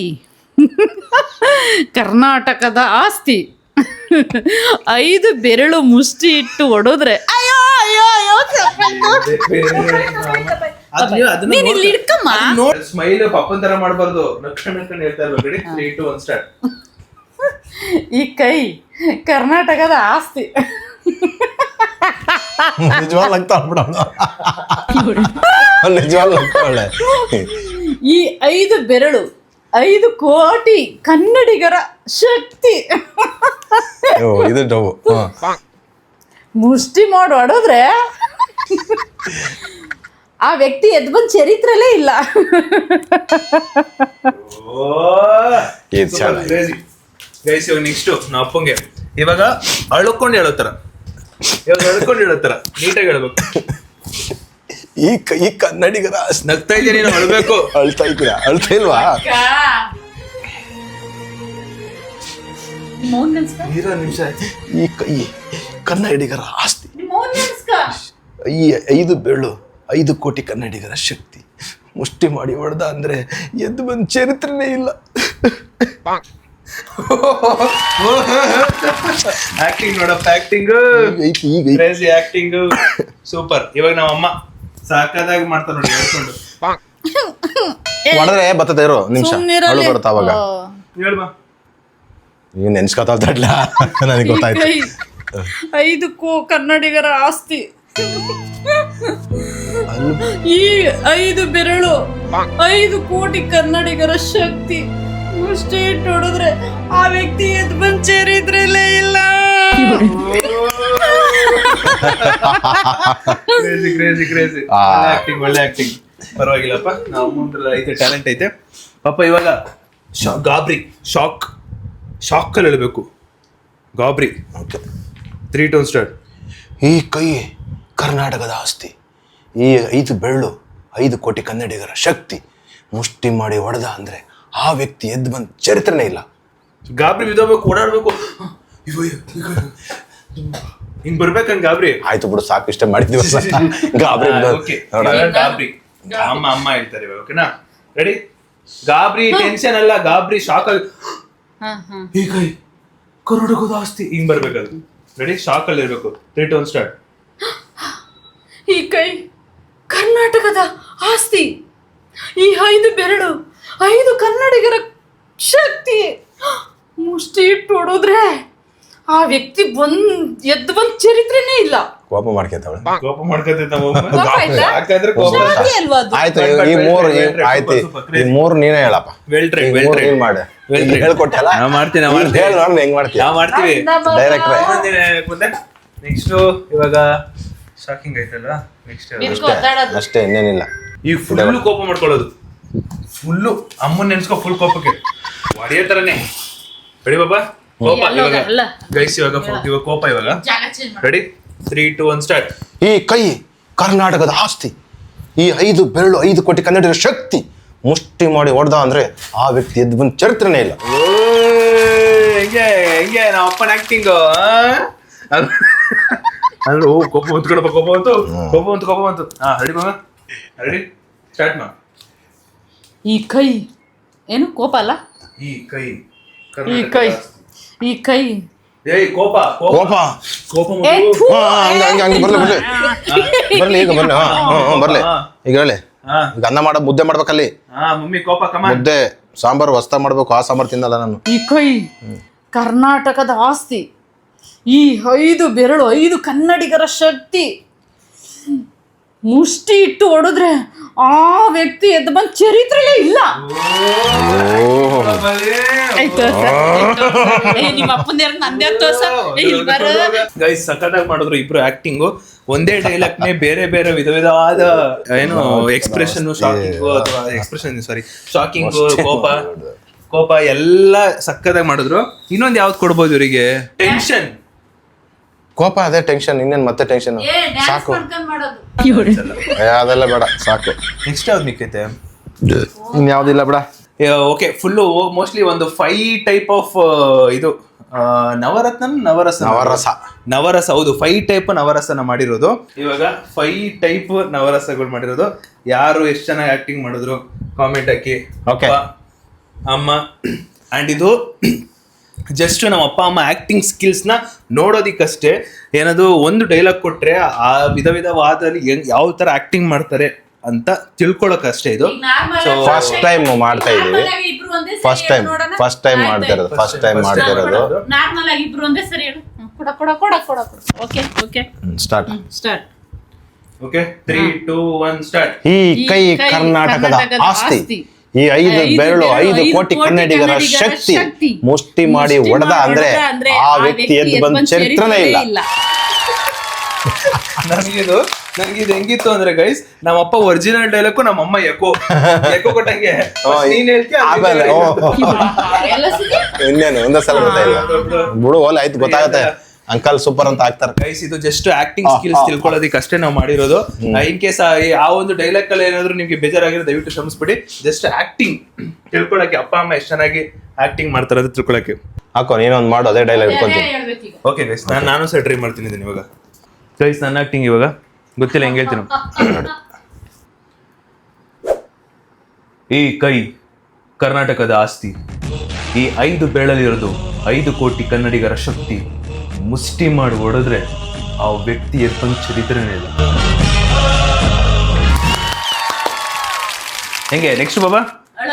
ಕರ್ನಾಟಕದ ಆಸ್ತಿ. 5 ಬೆರಳು ಮುಷ್ಟಿ ಇಟ್ಟು ಹೊಡೆದ್ರೆ ನೀನ್ ಇಲ್ಲಿ ಇಡ್ಕಮ್ಮ. ಸ್ಮೈಲ್ ಪಪ್ಪನ್ ತರ ಮಾಡ್ಬಾರ್ದು. ನಕ್ಷಣ ಹೇಳ್ತಾ ಇರ್ಬೇಕು. ರೆಡಿ? 3, 2, 1 ಸ್ಟಾರ್ಟ್. ಈ ಕೈ ಕರ್ನಾಟಕದ ಆಸ್ತಿ. ನಿಜವಾಗ್ಲೂ ನಗ್ತಾ ಬಿಡ. ನಿಜವಾಗ್ಲೂ ನಗ್ತಾಳೆ. ಈ 5 ಬೆರಳು 5 ಕೋಟಿ ಕನ್ನಡಿಗರ ಶಕ್ತಿ. ಇದು ಡವ್. ಮುಷ್ಟಿ ಮಾಡಿ ಹೊಡೆದ್ರೆ ಆ ವ್ಯಕ್ತಿ ಎದ್ದು ಬಂದ್ ಚರಿತ್ರೆಲೇ ಇಲ್ಲ. ಗೈಸ್ ಇವಾಗ ನೆಕ್ಸ್ಟ್ ನಾ ಅಪ್ಪಂಗೆ ಇವಾಗ ಅಳ್ಕೊಂಡು ಹೇಳೋತರ ನೀಟಾಗಿ ಹೇಳ್ಬೇಕು. ಈ ಕನ್ನಡಿಗರ ನಗ್ತಾ ಇದೀಯ ನೀನು, ಅಳ್ಬೇಕು. ಅಳ್ತಾ ಇದ್ದೀರಾ? ಅಳ್ತಾ ಇಲ್ವಾ? ನಿಮಿಷ. ಈ ಕೈ ಕನ್ನಡಿಗರ ಆಸ್ತಿ. ಈ 5 ಬೆರಳು 5 ಕೋಟಿ ಕನ್ನಡಿಗರ ಶಕ್ತಿ. ಮುಷ್ಟಿ ಮಾಡಿ ಹೊಡೆದ ಅಂದ್ರೆ ಎದ್ದು ಬಂದ್ ಚರಿತ್ರೆನೇ ಇಲ್ಲ. ಆಕ್ಟಿಂಗ್ ನೋಡಪ್ಪ, ಆಕ್ಟಿಂಗ್ ಕ್ರೇಜಿ ಆಕ್ಟಿಂಗ್. ಸೂಪರ್. ಇವಾಗ ನಮ್ಮ ಅಮ್ಮ ಸಾಕಾದಾಗಿ ಮಾಡ್ತಾರೆ ನೋಡಿ ಹೇಳ್ಕೊಂಡು. ಹೊಡೆದ್ರೆ ಬರ್ತದೆ. ಇರೋ ನಿಮಿಷ ಅಳು ಬರುತ್ತ ಅವಾಗ. ಹೇಳ್ಬಾ. ನೀನ್ ನೆನ್ಸ್ಕೊತಾಡ್ಲ. ನನಗೆ ಗೊತ್ತಾಯ್ತು. 5 ಕನ್ನಡಿಗರ ಆಸ್ತಿ. ಈ 5 ಬೆರಳು 5 ಕೋಟಿ ಕನ್ನಡಿಗರ ಶಕ್ತಿ. ಮುಷ್ಟಿ ಇಟ್ಟು ಹೊಡೆದ್ರೆ ಆ ವ್ಯಕ್ತಿ ಎದ್ದು ಬಂದ್ ಚರಿತ್ರೆಲೇ ಇಲ್ಲ. ಕ್ರೇಜಿ. ಒಳ್ಳೆ ಆಕ್ಟಿಂಗ್. ಪರವಾಗಿಲ್ಲಪ್ಪ. ನಾವು ಮುಂದೆ ಐತೆ, ಟ್ಯಾಲೆಂಟ್ ಐತೆ ಪಾಪ. ಇವಾಗ ಗಾಬ್ರಿ ಶಾಕ್ ಅಲ್ಲಿ ಹೇಳ್ಬೇಕು. ಗಾಬ್ರಿ. 3, 2, 1 ಸ್ಟಾರ್ಟ್. ಈ ಕೈ ಕರ್ನಾಟಕದ ಆಸ್ತಿ. ಈ 5 ಬೆರಳು 5 ಕೋಟಿ ಕನ್ನಡಿಗರ ಶಕ್ತಿ. ಮುಷ್ಟಿ ಮಾಡಿ ಹೊಡೆದ ಅಂದ್ರೆ ಆ ವ್ಯಕ್ತಿ ಎದ್ದು ಬಂದ್ ಚರಿತ್ರೆನೇ ಇಲ್ಲ. ಗಾಬ್ರಿ ವಿಧಬೇಕು, ಓಡಾಡ್ಬೇಕು, ಹಿಂಗ್ ಬರ್ಬೇಕಂಗ್ ಗಾಬ್ರಿ. ಆಯ್ತು ಬಿಡು, ಸಾಕು, ಇಷ್ಟ ಮಾಡಿದ್ವಿ. ಗಾಬ್ರಿ ಗಾಬ್ರಿ ಅಮ್ಮ ಹೇಳ್ತಾರೆ ಇವಾಗ. ಓಕೆನಾ? ರೆಡಿ? ಗಾಬ್ರಿ ಟೆನ್ಷನ್ ಅಲ್ಲ, ಗಾಬ್ರಿ ಶಾಕ್ ಅಲ್ಲಿ. ಈ ಕೈ ಕರ್ನಾಟಕದ ಆಸ್ತಿ ಹಿಂಗ್ ಬರ್ಬೇಕದು. ರೆಡಿ? ಶಾಕ್ ಅಲ್ಲಿ ಇರ್ಬೇಕು. 3, 2, 1 ಸ್ಟಾರ್ಟ್. ಈ ಕೈ ಕರ್ನಾಟಕದ ಆಸ್ತಿ. ಈ 5 ಬೆರಳು 5 ಕನ್ನಡಿಗರ ಶಕ್ತಿ. ಮುಷ್ಟಿ ಇಟ್ಟು ಹೊಡೆದ್ರೆ ಆ ವ್ಯಕ್ತಿ ಎದ್ದು ಬಂದ್ ಚರಿತ್ರೆನೇ ಇಲ್ಲ. ಕೋಪ ಮಾಡ್ಕೊತಾವಳೆ. ಆಯ್ತು, ಈ 3 ಆಯ್ತು. ಈ 3 ನೀನೇ ಹೇಳಪ್ಪ. ಮಾಡು. ಹೇಳ್ಕೊಟ್ಟಲ್ಲ. ಮಾಡ್ತೀನಿ. ಹೆಂಗ್ ಮಾಡ್ತೀವಿ? ಮಾಡ್ತೀವಿ ಡೈರೆಕ್ಟ್ರೆ. ನೆಕ್ಸ್ಟ್ ಇವಾಗ ಶಾಕಿಂಗ್ ಐತಲ್ಲ. ನೆಕ್ಸ್ಟ್ ಅಷ್ಟೇ, ಇನ್ನೇನಿಲ್ಲ. ಈ ಫುಲ್ ಕೋಪ ಮಾಡ್ಕೊಳ್ಳೋದು. ಫುಲ್ಲು ಅಮ್ಮನ್ ನೆನ್ಸ್ಕೊ. ಫುಲ್ ಕೋಪಕ್ಕೆ ಹೊಡೆಯೋ ತರನೇ ರೆಡಿ ಬಾಬಾ ಕೋಪ ಅಲ್ಲ, ಇವಾಗ ಅಲ್ಲ. ಗೈಸ್ ಇವಾಗ ಕೋಪ ಇವಾಗ ಜಾಗ ಚೇಂಜ್ ಮಾಡಿ. Ready 3 2 1 start. ಈ ಕೈ ಕರ್ನಾಟಕದ ಆಸ್ತಿ. ಈ 5 ಬೆರಳು 5 ಕೋಟಿ ಕನ್ನಡಿಗರ ಶಕ್ತಿ. ಮುಷ್ಟಿ ಮಾಡಿ ಹೊಡೆದ ಅಂದ್ರೆ ಆ ವ್ಯಕ್ತಿ ಎದ್ದು ಬಂದ ಚರಿತ್ರೆನೇ ಇಲ್ಲ. ಹೆಂಗೆ ಹೆಂಗೆ ನಮ್ಮ ಅಪ್ಪನ ಆಕ್ಟಿಂಗ್ ಅಂದ್ರೆ ಓ ಕೋಪ ಹೊತ್ಕೊಳಪ್ಪ ಕೋಪ ಬಂತು ಹಾ ರೆಡಿ ಮಾಮ ರೆಡಿ ಸ್ಟಾರ್ಟ್ ಮಾ. ಈ ಕೈ ಏನು ಕೋಪ ಅಲ್ಲ, ಈ ಕೈ ಈ ಕೈ ಈ ಕೈ ಏಯ್ ಕೋಪ ಕೋಪ ಏ, ಥು. ಹಂಗೆ ಬರ್ಲಿ ಈಗ ಬರ್ಲಿ. ಬರ್ಲಿ ಈಗ ಹೇಳಿ. ಈಗ ಅನ್ನ ಮುದ್ದೆ ಮಾಡ್ಬೇಕಲ್ಲಿ. ಹಾ ಮಮ್ಮಿ ಕೋಪ ಕಮಾನ್. ಮುದ್ದೆ ಸಾಂಬಾರು ಹೊಸ್ತಾ ಮಾಡ್ಬೇಕು. ಆ ಸಾಂಬಾರು ತಿನ್ನಲ್ಲ ನಾನು. ಈ ಕೈ ಕರ್ನಾಟಕದ ಆಸ್ತಿ. ಈ 5 ಬೆರಳು 5 ಕನ್ನಡಿಗರ ಶಕ್ತಿ. ಮುಷ್ಟಿ ಇಟ್ಟು ಹೊಡೆದ್ರೆ ಆ ವ್ಯಕ್ತಿ ಎದ್ದು ಬಂದ ಚರಿತ್ರೆಯೇ ಇಲ್ಲ. ನಿಮ್ಮ ಅಪ್ಪನ ನಂದೇ ಗೈಸ್ ಸಖತ್ತಾಗಿ ಮಾಡಿದ್ರು ಇಬ್ರು ಆಕ್ಟಿಂಗು. ಒಂದೇ ಡೈಲಾಗ್ನೇ ಬೇರೆ ಬೇರೆ ವಿಧವಾದ ಏನು ಎಕ್ಸ್ಪ್ರೆಷನ್, ಶಾಕಿಂಗ್ ಕೋಪ ಎಲ್ಲ ಸಖತ್ತಾಗಿ ಮಾಡಿದ್ರು. ಇನ್ನೊಂದು ಯಾವ್ದು ಕೊಡ್ಬೋದು ಇವರಿಗೆ? ಟೆನ್ಷನ್. ಕೋಪ ಅದೇ ಟೆನ್ಷನ್. ಇನ್ನೇನು ಮತ್ತೆ ಟೆನ್ಷನ್ ಸಾಕು. ಅದೆಲ್ಲ ಬೇಡ ಸಾಕು. ನೆಕ್ಸ್ಟ್ ಯಾವ್ದು ಮಿಕ್ಕೈತೆ? ಇನ್ಯಾವ್ದಿಲ್ಲ ಬೇಡ. ಓಕೆ ಫುಲ್ಲು ಮೋಸ್ಟ್ಲಿ ಒಂದು 5 ಟೈಪ್ ಆಫ್ ಇದು ನವರಸ ಹೌದು 5 ಟೈಪ್ ನವರಸನ ಮಾಡಿರೋದು. ಇವಾಗ 5 ಟೈಪ್ ನವರಸಗಳು ಮಾಡಿರೋದು. ಯಾರು ಎಷ್ಟು ಚೆನ್ನಾಗಿ ಆಕ್ಟಿಂಗ್ ಮಾಡಿದ್ರು ಕಾಮೆಂಟ್ ಹಾಕಿ. Okay. ಅಮ್ಮ ಅಂಡ್ ಇದು ಜಸ್ಟ್ ನಮ್ಮ ಅಪ್ಪ ಅಮ್ಮ ಆಕ್ಟಿಂಗ್ ಸ್ಕಿಲ್ಸ್ ನ ನೋಡೋದಿಕ್ಕಷ್ಟೇ. ಏನದು ಒಂದು ಡೈಲಾಗ್ ಕೊಟ್ರೆ ಆ ವಿಧವಾದಲ್ಲಿ ಯಾವ ತರ ಆಕ್ಟಿಂಗ್ ಮಾಡ್ತಾರೆ ಅಂತ ತಿಳ್ಕೊಳಕ್ ಅಷ್ಟೇ ಇದು. ಸೊ ಫಸ್ಟ್ ಟೈಮ್ ಮಾಡ್ತಾ ಇದೀವಿ. ಫಸ್ಟ್ ಟೈಮ್ ಮಾಡ್ತಿರೋದು. ನಾರ್ಮಲ್ ಆಗಿ ಇಬ್ರು ಒಂದೇ ಸರಿ ಹೇಳು. ಕೊಡ. Okay start. Okay 3 2 1 start. ಈ ಕೈ ಕರ್ನಾಟಕದ ಆಸ್ತಿ. ಈ 5 ಬೆರಳು 5 ಕೋಟಿ ಕನ್ನಡಿಗರ ಶಕ್ತಿ. ಮುಷ್ಟಿ ಮಾಡಿ ಹೊಡೆದ ಅಂದ್ರೆ ಆ ವ್ಯಕ್ತಿ ಎದ್ದು ಬಂದ ಚರಿತ್ರೆನೇ ಇಲ್ಲ. ನನಗಿದು ಹೆಂಗಿತ್ತು ಅಂದ್ರೆ ಗೈಸ್, ನಮ್ಮಪ್ಪ ಒರಿಜಿನಲ್ ಡೈಲಾಗು ನಮ್ಮಮ್ಮ ಎಕೋ ಕೊಟ್ಟಂಗೆ ಇನ್ನೇನು ಒಂದೇ ಸಲ ಗೊತ್ತಾಯಿಲ್ಲ ಬಿಡು. ಓಲೆ ಆಯ್ತು ಗೊತ್ತಾಗತ್ತೆ. ಅಂಕಲ್ ಸೂಪರ್ ಅಂತ ಹಾಕ್ತಾರೆ. ಗೈಸ್ ಇದು ಜಸ್ಟ್ ಆಕ್ಟಿಂಗ್ ಸ್ಕಿಲ್ಸ್ ತಿಳ್ಕೊಳ್ಳೋದಕ್ಕೆ ಅಷ್ಟೇ ನಾವು ಮಾಡಿರೋದು. ಇನ್ ಕೇಸ್ ಆ ಒಂದು ಡೈಲಾಗ್ ಅಲ್ಲಿ ಏನಾದ್ರು ನಿಮ್ಗೆ ಬೇಜಾರಾಗಿರೋ ದಯವಿಟ್ಟು ಕ್ಷಮಿಸ್ಬಿಡಿ. ಜಸ್ಟ್ ಆಕ್ಟಿಂಗ್ ತಿಳ್ಕೊಳಕ್ಕೆ ಅಪ್ಪ ಅಮ್ಮ ಎಷ್ಟು ಚೆನ್ನಾಗಿ ಆಕ್ಟಿಂಗ್ ಮಾಡ್ತಾರೆ ಅದು ತಿಳ್ಕೊಳಕ್ಕೆ. ಹಾಕೋ ನೀನೊಂದು ಮಾಡು ಅದೇ ಡೈಲಾಗ್ ಇಟ್ಕೊಂತೀನಿ. ಓಕೆ ಗೈಸ್ ನಾನು ಸಹ ಟ್ರೈ ಮಾಡ್ತೀನಿ ಇದನ್ನ ಇವಾಗ. ಗೈಸ್ ನನ್ನ ಆಕ್ಟಿಂಗ್ ಇವಾಗ ಗೊತ್ತಿಲ್ಲ ಹೆಂಗ್ ಹೇಳ್ತೀನಿ. ಈ ಕೈ ಕರ್ನಾಟಕದ ಆಸ್ತಿ. ಈ 5 ಬೆರಳಲ್ಲಿರೋದು 5 ಕೋಟಿ ಕನ್ನಡಿಗರ ಶಕ್ತಿ. ಮುಷ್ಟಿ ಮಾಡಿ ಹೊಡೆದ್ರೆ ಆ ವ್ಯಕ್ತಿ ಎತ್ತಂಗ್ ಚರಿತ್ರೆನೇ ಇಲ್ಲ. ಹೆಂಗೆ ನೆಕ್ಸ್ಟ್ ಬಾಬಾ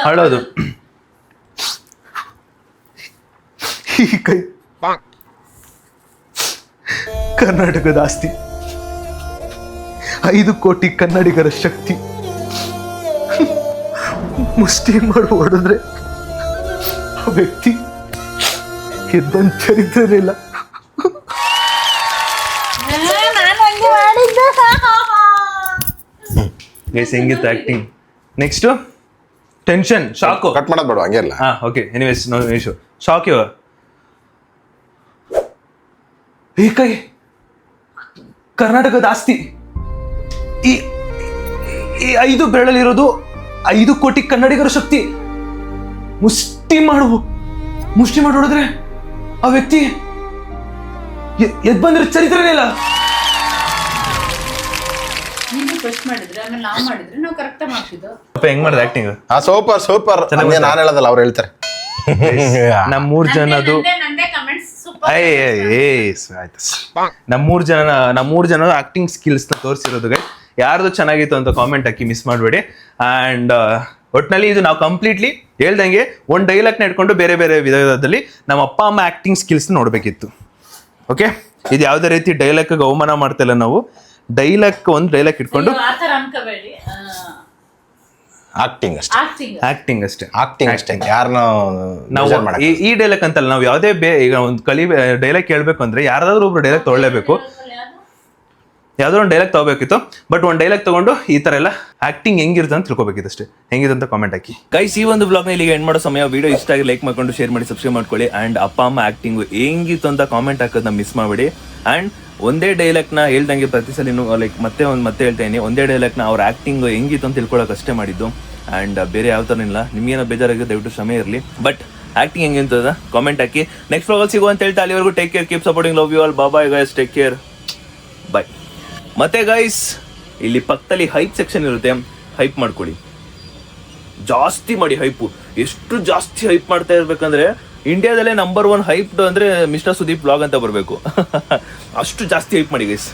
ಹಾಳೋದು. ಈ ಕೈ ಕರ್ನಾಟಕದ ಆಸ್ತಿ. 5 ಕೋಟಿ ಕನ್ನಡಿಗರ ಶಕ್ತಿ. ಮುಷ್ಟಿ ಮಾಡಿ ಹೊಡೆದ್ರೆ ಆ ವ್ಯಕ್ತಿ ಎದ್ದಂತ ಚರಿತ್ರೆನೇ ಇಲ್ಲ. ಗೈಸ್ ಹೆಂಗಿತ್ತು acting. Next tension shock. Cut ಮಾಡೋದು ಬೇಡ ಹಂಗೆ ಇಲ್ಲ. ಹಾ okay anyways no issue. Shock ಇವ. ಈ ಕೈ ಕರ್ನಾಟಕದ ಆಸ್ತಿ. ಈ 5 ಬೆರಳಲ್ಲಿರೋದು 5 ಕೋಟಿ ಕನ್ನಡಿಗರ ಶಕ್ತಿ. ಮುಷ್ಟಿ ಮಾಡಿ ಹೊಡೆದ್ರೆ ಆ ವ್ಯಕ್ತಿ ಎದ್ ಬಂದಿರೋ ಚರಿತ್ರೆನೇ ಇಲ್ಲ. ಹೆಂಗ್ ಮಾಡಿದ ಆಕ್ಟಿಂಗ್? ಸೂಪರ್. ನಾನು ಹೇಳೋದಲ್ಲ ಅವ್ರು ಹೇಳ್ತಾರೆ. ನಮ್ 3 ಜನದು ನಮ್ಮೂರ್ ಜನ ಆಕ್ಟಿಂಗ್ ಸ್ಕಿಲ್ಸ್ ನ ತೋರಿಸಿರೋದು. ಯಾರ್ದು ಚೆನ್ನಾಗಿತ್ತು ಅಂತ ಕಾಮೆಂಟ್ ಹಾಕಿ ಮಿಸ್ ಮಾಡಬೇಡಿ. ಅಂಡ್ ಒಟ್ನಲ್ಲಿ ಇದು ನಾವು ಕಂಪ್ಲೀಟ್ಲಿ ಹೇಳ್ದಂಗೆ ಒಂದು ಡೈಲಾಗ್ನ ಇಟ್ಕೊಂಡು ಬೇರೆ ಬೇರೆ ವಿಧದಲ್ಲಿ ನಮ್ಮ ಅಪ್ಪ ಅಮ್ಮ ಆಕ್ಟಿಂಗ್ ಸ್ಕಿಲ್ಸ್ ನೋಡ್ಬೇಕಿತ್ತು. ಓಕೆ ಇದು ಯಾವುದೇ ರೀತಿ ಡೈಲಾಗ್ ಅವಮಾನ ಮಾಡ್ತಿಲ್ಲ ನಾವು. ಒಂದು ಡೈಲಾಗ್ ಇಟ್ಕೊಂಡು ಆಕ್ಟಿಂಗ್ ಅಷ್ಟೇ ಯಾರನ್ನ ನಾವು ಈ ಡೈಲಾಗ್ ಅಂತಲ್ಲ. ನಾವು ಯಾವುದೇ ಈಗ ಒಂದು ಡೈಲಾಗ್ ಕೇಳ್ಬೇಕು ಅಂದ್ರೆ ಯಾರಾದ್ರೂ ಒಬ್ರು ಡೈಲಾಗ್ ತೊಗೊಳ್ಳೇಬೇಕು. ಯಾವುದೋ ಒಂದು ಡೈಲಾಗ್ ತಗೋಬೇಕಿತ್ತು, ಬಟ್ ಒಂದು ಡೈಲಾಗ್ ತಗೊಂಡು ಈ ತರ ಎಲ್ಲ ಆಕ್ಟಿಂಗ್ ಹೆಂಗಿರುತ್ತೆ ಅಂತ ತಿಳ್ಕೊಬೇಕಿತ್ತು ಅಷ್ಟೇ. ಹೆಂಗಿದೆ ಅಂತ ಕಾಮೆಂಟ್ ಹಾಕಿ ಗೈಸ್. ಈ ಒಂದು ಬ್ಲಾಗ್ನ ಇಲ್ಲಿಗೆ ಎಂಡ್ ಮಾಡೋ ಸಮಯ. ವಿಡಿಯೋ ಇಷ್ಟ ಆಗಿ ಲೈಕ್ ಮಾಡ್ಕೊಂಡು ಶೇರ್ ಮಾಡಿ ಸಬ್ಸ್ಕ್ರೈಬ್ ಮಾಡ್ಕೊಳ್ಳಿ. ಅಂಡ್ ಅಪ್ಪ ಅಮ್ಮ ಆಕ್ಟಿಂಗ್ ಹೆಂಗಿತ್ತು ಅಂತ ಕಾಮೆಂಟ್ ಹಾಕೋದನ್ನ ಮಿಸ್ ಮಾಡಬೇಡಿ. ಅಂಡ್ ಒಂದೇ ಡೈಲಾಗ್ನ ಹೇಳ್ದಂಗೆ ಪ್ರತಿ ಸಲ ಲೈಕ್ ಮತ್ತೆ ಹೇಳ್ತೇನೆ, ಒಂದೇ ಡೈಲಾಗ್ನ ಅವ್ರ ಆಕ್ಟಿಂಗ್ ಹೆಂಗಿತ್ತು ಅಂತ ತಿಳ್ಕೊಳಕ್ ಅಷ್ಟೇ ಮಾಡಿದ್ದು. ಅಂಡ್ ಬೇರೆ ಯಾವ ಥರ ಇಲ್ಲ. ನಿಮ್ಗೇನೋ ಬೇಜಾರಾಗಿದೆ ದಯವಿಟ್ಟು ಕ್ಷಮೆ ಇರಲಿ. ಬಟ್ ಆಕ್ಟಿಂಗ್ ಹೆಂಗಿರ್ತದ ಕಾಮೆಂಟ್ ಹಾಕಿ. ನೆಕ್ಸ್ಟ್ ಬ್ಲಾಗಲ್ಲಿ ಸಿಗೋ ಅಂತ ಹೇಳ್ತಾ ಅಲ್ಲಿವರೆಗೂ take care, keep supporting, love you all, bye guys, take care, bye. ಮತ್ತೆ ಗೈಸ್ ಇಲ್ಲಿ ಪಕ್ಕದಲ್ಲಿ ಹೈಪ್ ಸೆಕ್ಷನ್ ಇರುತ್ತೆ, ಹೈಪ್ ಮಾಡ್ಕೊಳ್ಳಿ, ಜಾಸ್ತಿ ಮಾಡಿ ಹೈಪು. ಎಷ್ಟು ಜಾಸ್ತಿ ಹೈಪ್ ಮಾಡ್ತಾ ಇರ್ಬೇಕಂದ್ರೆ ಇಂಡಿಯಾದಲ್ಲೇ ನಂಬರ್ 1 ಹೈಪ್ ಅಂದ್ರೆ ಮಿಸ್ಟರ್ ಸುದೀಪ್ ವ್ಲಾಗ್ ಅಂತ ಬರಬೇಕು. ಅಷ್ಟು ಜಾಸ್ತಿ ಹೈಪ್ ಮಾಡಿ ಗೈಸ್.